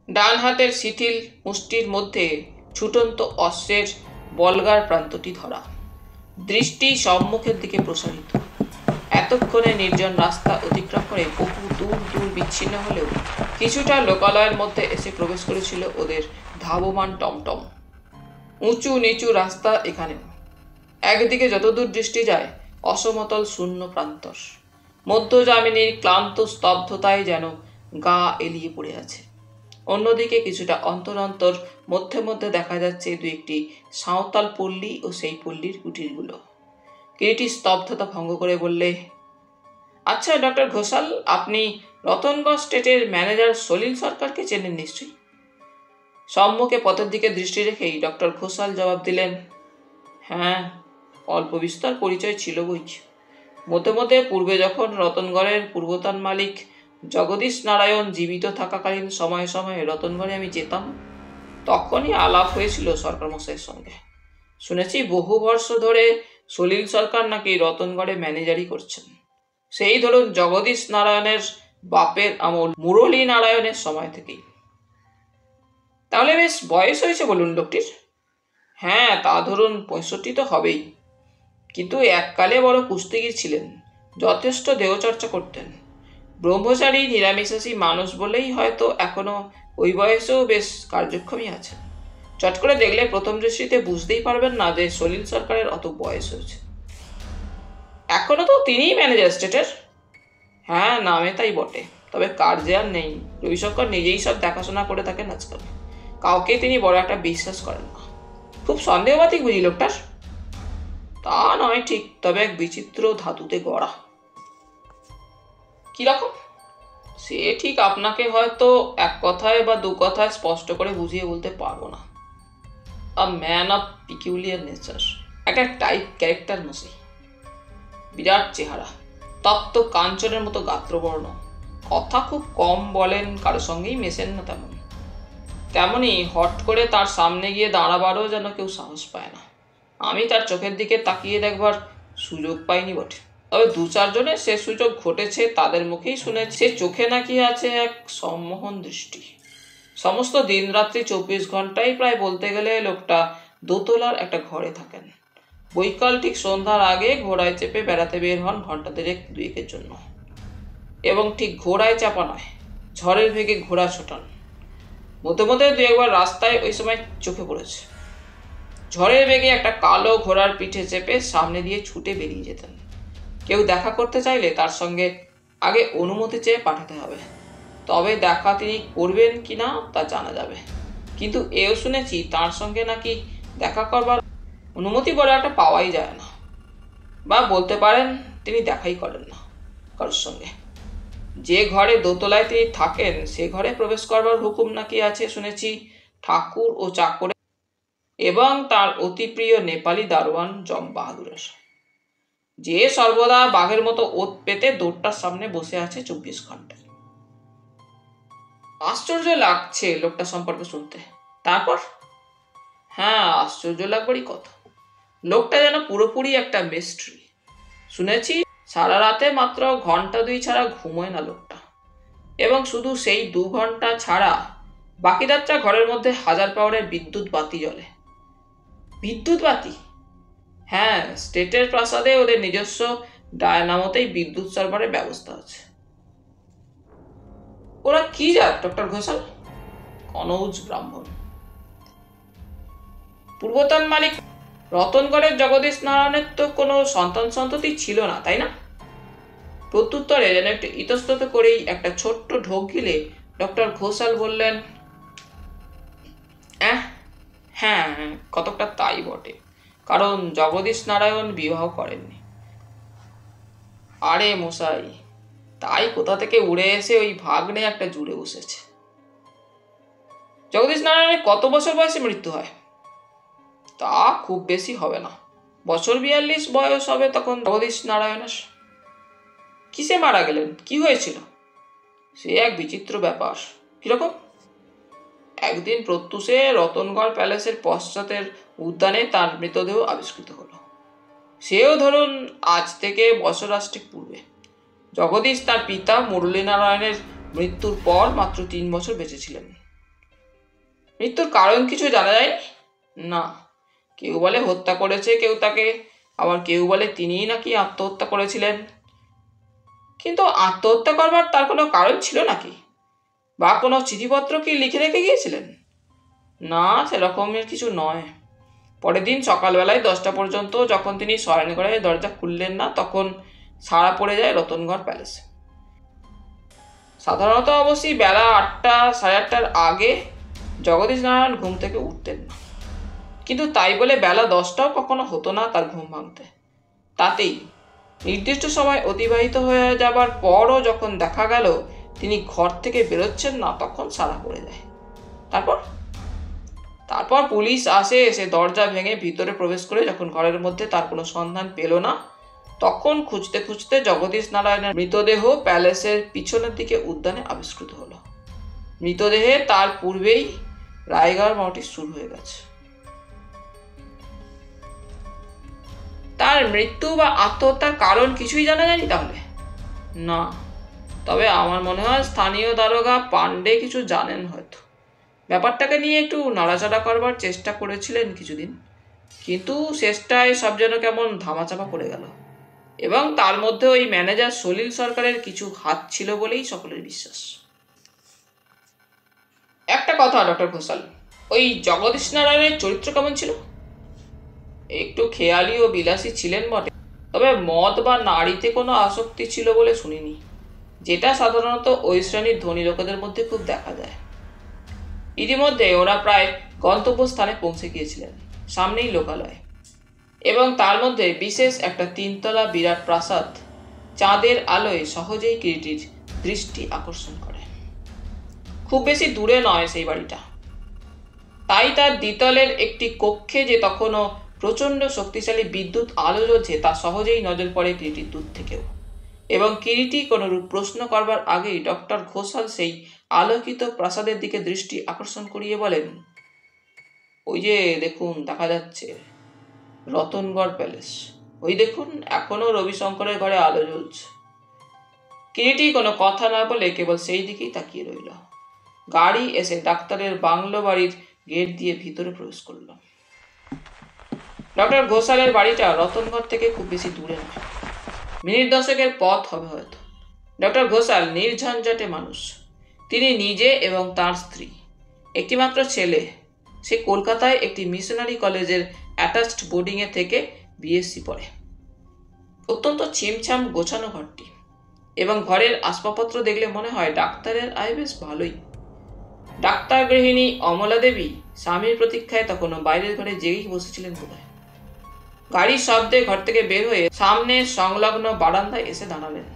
ডান হাতের শিথিল মুষ্টির মধ্যে ছুটন্ত অশ্বের বলগার প্রান্তটি ধরা, দৃষ্টি সম্মুখের দিকে প্রসারিত। এতক্ষণে নির্জন রাস্তা অতিক্রম করে বহু দূর দূর বিচ্ছিন্ন হলেও কিছুটা লোকালয়ের মধ্যে এসে প্রবেশ করেছিল ওদের ধাবমান টমটম। উঁচু নিচু রাস্তা এখানেও, একদিকে যতদূর দৃষ্টি যায় অসমতল শূন্য প্রান্তর, মধ্যযামিনীর ক্লান্ত স্তব্ধতায় যেন গা এলিয়ে পড়ে আছে। অন্যদিকে কিছুটা অন্তর অন্তর মধ্যে মধ্যে দেখা যাচ্ছে দু একটি সাঁওতাল পল্লী ও সেই পল্লীর কুটিরগুলো। কিরিটি স্তব্ধতা ভঙ্গ করে বললে, আচ্ছা ডক্টর ঘোষাল, আপনি রতনগঞ্জ স্টেটের ম্যানেজার সলিল সরকারকে চেনেন নিশ্চয়ই? সম্মুখে পথের দিকে দৃষ্টি রেখেই ডক্টর ঘোষাল জবাব দিলেন, হ্যাঁ, অল্প বিস্তর পরিচয় ছিল বই। মধ্যে মধ্যে পূর্বে যখন রতনগড়ের পূর্বতন মালিক জগদীশ নারায়ণ জীবিত থাকাকালীন সময়ে সময়ে রতনগড়ে আমি যেতাম, তখনই আলাপ হয়েছিল সরকার মশাইয়ের সঙ্গে। শুনেছি বহু বর্ষ ধরে সলিল সরকার নাকি রতনগড়ে ম্যানেজারি করছেন, সেই ধরুন জগদীশ নারায়ণের বাপের আমল মুরলী নারায়ণের সময় থেকেই। তাহলে বেশ বয়স হয়েছে বলুন লোকটির? হ্যাঁ, তা ধরুন 65 তো হবেই, কিন্তু এককালে বড় কুস্তিগীর ছিলেন, যথেষ্ট দেহচর্চা করতেন। ব্রহ্মচারী নিরামিষাসী মানুষ বলেই হয়তো এখনো ওই বয়সেও বেশ কার্যক্ষমই আছেন। চট করে দেখলে প্রথম দৃষ্টিতে বুঝতেই পারবেন না যে সলিল সরকারের অত বয়স হয়েছে। এখনো তো তিনিই ম্যানেজার স্টেটের? হ্যাঁ, নামে তাই বটে, তবে কার্যে আর নেই। রবিশঙ্কর নিজেই সব দেখাশোনা করে থাকেন আজকাল, কাউকে তিনি বড় একটা বিশ্বাস করেন না। খুব সন্দেহবাতিক বুঝি লোকটার? তা নয় ঠিক, তবে এক বিচিত্র ধাতুতে গড়া। কিরকম? সে ঠিক আপনাকে হয়তো এক কথায় বা দু কথায় স্পষ্ট করে বুঝিয়ে বলতে পারবো না। A man of peculiar nature, একটা টাইপ ক্যারেক্টার মশাই। বিরাট চেহারা, তপ্ত কাঞ্চনের মতো গাত্রবর্ণ, কথা খুব কম বলেন, কারো সঙ্গেই মেশেন না তেমন। তেমনি হট করে তার সামনে গিয়ে দাঁড়াবারও যেন কেউ সাহস পায় না। আমি তার চোখের দিকে তাকিয়ে দেখবার সুযোগ পাইনি বটে, তবে দু চারজনের সে সুযোগ ঘটেছে, তাদের মুখেই শুনেছে সে চোখে নাকি আছে এক সম্মোহন দৃষ্টি। সমস্ত দিন রাত্রি 24 ঘন্টাই প্রায় বলতে গেলে লোকটা দোতলার একটা ঘরে থাকেন। বৈকাল ঠিক সন্ধ্যার আগে ঘোড়ায় চেপে বেড়াতে বের হন ঘন্টা দেড়েক দুয়েকের জন্য, এবং ঠিক ঘোড়ায় চাপা নয়, ঝড়ের ভেগে ঘোড়া ছোটান। মধ্যে মধ্যে দু একবার রাস্তায় ওই সময় চোখে পড়েছে, ঝড়ের বেগে একটা কালো ঘোড়ার পিঠে চেপে সামনে দিয়ে ছুটে বেরিয়ে যেতেন। কেউ দেখা করতে চাইলে তার সঙ্গে আগে অনুমতি চেয়ে পাঠাতে হবে, তবে দেখা তিনি করবেন কিনা তা জানা যাবে। কিন্তু এও শুনেছি তার সঙ্গে নাকি দেখা করবার অনুমতি বলে একটা পাওয়াই যায় না, বা বলতে পারেন তিনি দেখাই করেন না কারোর সঙ্গে। যে ঘরে দোতলায় তিনি থাকেন সে ঘরে প্রবেশ করবার হুকুম নাকি আছে শুনেছি ঠাকুর ও চাকরে এবং তার অতি প্রিয় নেপালি দারোয়ান জম বাহাদুরের, যে সর্বদা বাঘের মতো ওত পেতে দৌড়টার সামনে বসে আছে 24 ঘন্টায়। আশ্চর্য লাগছে লোকটা সম্পর্কে শুনতে। তারপর? হ্যাঁ, আশ্চর্য লাগবারই কথা। লোকটা যেন পুরোপুরি একটা মিস্ট্রি। শুনেছি সারা রাতে মাত্র ঘন্টা 2 ছাড়া ঘুমোয় না লোকটা, এবং শুধু সেই 2 ঘন্টা ছাড়া বাকি রাতটা ঘরের মধ্যে 1000 পাওয়ারের বিদ্যুৎ বাতি জ্বলে। বিদ্যুৎ বাতি? হ্যাঁ, স্টেটের প্রাসাদে ওদের নিজস্ব ডায়নামোতেই বিদ্যুৎ সরবরাহের ব্যবস্থা আছে। ওরা কি জাত ডক্টর ঘোষাল? কনৌজ ব্রাহ্মণ। পূর্বতন মালিক রতনগড়ের জগদীশ নারায়ণের তো কোনো সন্তান সন্ততি ছিল না, তাই না? প্রত্যুত্তরে যেন একটু ইতস্তত করেই একটা ছোট্ট ঢোক গিলে ডক্টর ঘোষাল বললেন, হ্যাঁ, কতকটা তাই বটে, কারণ জগদীশ নারায়ণ বিবাহ করেননি। আরে মশাই, তাই কোথা থেকে উড়ে এসে ওই ভাগ্নে একটা জুড়ে বসেছে। জগদীশ নারায়ণের কত বছর বয়সে মৃত্যু হয়? তা খুব বেশি হবে না, বছর 42 বয়স হবে তখন জগদীশ নারায়ণের। কিসে মারা গেলেন? কি হয়েছিল? সে এক বিচিত্র ব্যাপার। কিরকম? একদিন প্রত্যুষে রতনগড় প্যালেসের পশ্চাতের উদ্যানে তার মৃতদেহ আবিষ্কৃত হলো। সেও ধরুন আজ থেকে বছর 8 পূর্বে। জগদীশ তার পিতা মুরলীনারায়ণের মৃত্যুর পর মাত্র 3 বছর বেঁচে ছিলেন। মৃত্যুর কারণ কিছু জানা যায়নি? না, কেউ বলে হত্যা করেছে কেউ তাকে, আবার কেউ বলে তিনিই নাকি আত্মহত্যা করেছিলেন। কিন্তু আত্মহত্যা করবার তার কোনো কারণ ছিল নাকি? বা কোনো চিঠিপত্র কি লিখে রেখে গিয়েছিলেন? না, সেরকমের কিছু নয়। পরের দিন সকালবেলায় 10টা পর্যন্ত যখন তিনি শয়নঘরের দরজা খুললেন না, তখন সাড়া পড়ে যায় রতনগড় প্যালেসে। সাধারণত অবশ্যই বেলা 8টা, সাড়ে 8টার আগে জগদীশ নারায়ণ ঘুম থেকে উঠতেন না, কিন্তু তাই বলে বেলা 10টাও কখনো হতো না তার ঘুম ভাঙতে। তাতেই নির্দিষ্ট সময় অতিবাহিত হয়ে যাবার পরও যখন দেখা গেল তিনি ঘর থেকে বেরোচ্ছেন না, তখন সাড়া পড়ে যায়। তারপর পুলিশ আসে, এসে দরজা ভেঙে ভিতরে প্রবেশ করে যখন ঘরের মধ্যে তার কোনো সন্ধান পেল না, তখন খুঁজতে খুঁজতে জগদীশ নারায়ণের মৃতদেহ প্যালেসের পিছনের দিকে উদ্যানে আবিষ্কৃত হলো। মৃতদেহে তার পূর্বেই রায়গড় মাউটি শুরু হয়ে গেছে। তার মৃত্যু বা আত্মহত্যার কারণ কিছুই জানা যায়নি তাহলে? না, তবে আমার মনে হয় স্থানীয় দারোগা পান্ডে কিছু জানেন হয়তো। ব্যাপারটাকে নিয়ে একটু নাড়াচাড়া করবার চেষ্টা করেছিলেন কিছুদিন, কিন্তু শেষটায় সব যেন কেমন ধামাচাপা পড়ে গেল। এবং তার মধ্যে ওই ম্যানেজার সলিল সরকারের কিছু হাত ছিল বলেই সকলের বিশ্বাস। একটা কথা ডক্টর ঘোষাল, ওই জগদীশ নারায়ণের চরিত্র কেমন ছিল? একটু খেয়ালি ও বিলাসী ছিলেন বটে, তবে মদ বা নারীতে কোনো আসক্তি ছিল বলে শুনিনি, যেটা সাধারণত ওই শ্রেণীর ধনী লোকেদের মধ্যে খুব দেখা যায়। ইতিমধ্যে ওরা প্রায় গন্তব্যস্থানে পৌঁছে গিয়েছিলেন, সামনেই লোকালয়, এবং তার মধ্যে বিশেষ একটা 3তলা বিরাট প্রাসাদ চাঁদের আলোয় সহজেই কিরিটির দৃষ্টি আকর্ষণ করে। খুব বেশি দূরে নয় সেই বাড়িটা, তাই তার দ্বিতলের একটি কক্ষে যে তখনও প্রচণ্ড শক্তিশালী বিদ্যুৎ আলো জ্বলছে তা সহজেই নজর পড়ে কিরিটির দূর থেকেও। এবং কিরিটি কোনরূপ প্রশ্ন করবার আগেই ডক্টর ঘোষাল সেই আলোকিত প্রাসাদের দিকে দৃষ্টি আকর্ষণ করিয়ে বলেন, ওই যে দেখুন দেখা যাচ্ছে রতনগড় প্যালেস, ওই দেখুন এখনো রবিশঙ্করের ঘরে আলো জ্বলছে। কিরিটি কোনো কথা না বলে কেবল সেই দিকেই তাকিয়ে রইল। গাড়ি এসে ডাক্তারের বাংলো বাড়ির গেট দিয়ে ভিতরে প্রবেশ করল। ডক্টর ঘোষালের বাড়িটা রতনগড় থেকে খুব বেশি দূরে নয়, মিনিট 10-এর পথ হবে হয়তো। ডক্টর ঘোষাল নির্ঝঞ্ঝাটে মানুষ। তিনি নিজে এবং তার স্ত্রী, একটিমাত্র ছেলে, সে কলকাতায় একটি মিশনারি কলেজের অ্যাটাচড বোর্ডিংয়ে থেকে বিএসসি পড়ে। অত্যন্ত ছিমছাম গোছানো ঘরটি, এবং ঘরের আসবাবপত্র দেখলে মনে হয় ডাক্তারের আয় বেশ ভালোই। ডাক্তার গৃহিণী অমলা দেবী স্বামীর প্রতীক্ষায় তখনও বাইরের ঘরে জেগেই বসেছিলেন বোধহয়। গাড়ির শব্দে ঘর থেকে বের হয়ে সামনে সংলগ্ন বারান্দায় এসে দাঁড়ালেন।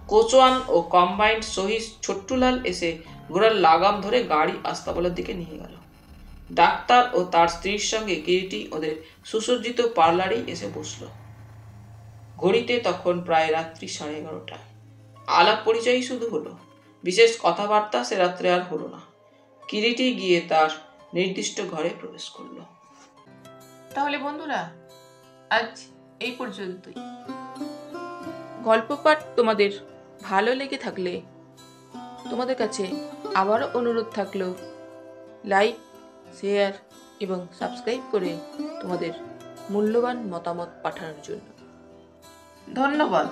কোচওয়ান ও কম্বাইন্ড সহিস ছোট্টুলাল এসে ঘোড়ার লাগাম ধরে গাড়ি আস্তাবলের দিকে নিয়ে গেল। ডাক্তার ও তার স্ত্রীর সঙ্গে কিরিটি ওদের সুসজ্জিত পার্লারেই এসে বসল। ঘড়িতে তখন প্রায় রাত্রি 11:30। আলাপ পরিচয়ই শুধু হলো, বিশেষ কথাবার্তা সে রাত্রে আর হলো না। কিরিটি গিয়ে তার নির্দিষ্ট ঘরে প্রবেশ করলো। তাহলে বন্ধুরা, আজ এই পর্যন্তই। গল্প পাঠ তোমাদের ভালো লেগে থাকলে তোমাদের কাছে আবারও অনুরোধ থাকলো লাইক, শেয়ার এবং সাবস্ক্রাইব করে তোমাদের মূল্যবান মতামত পাঠানোর জন্য। ধন্যবাদ।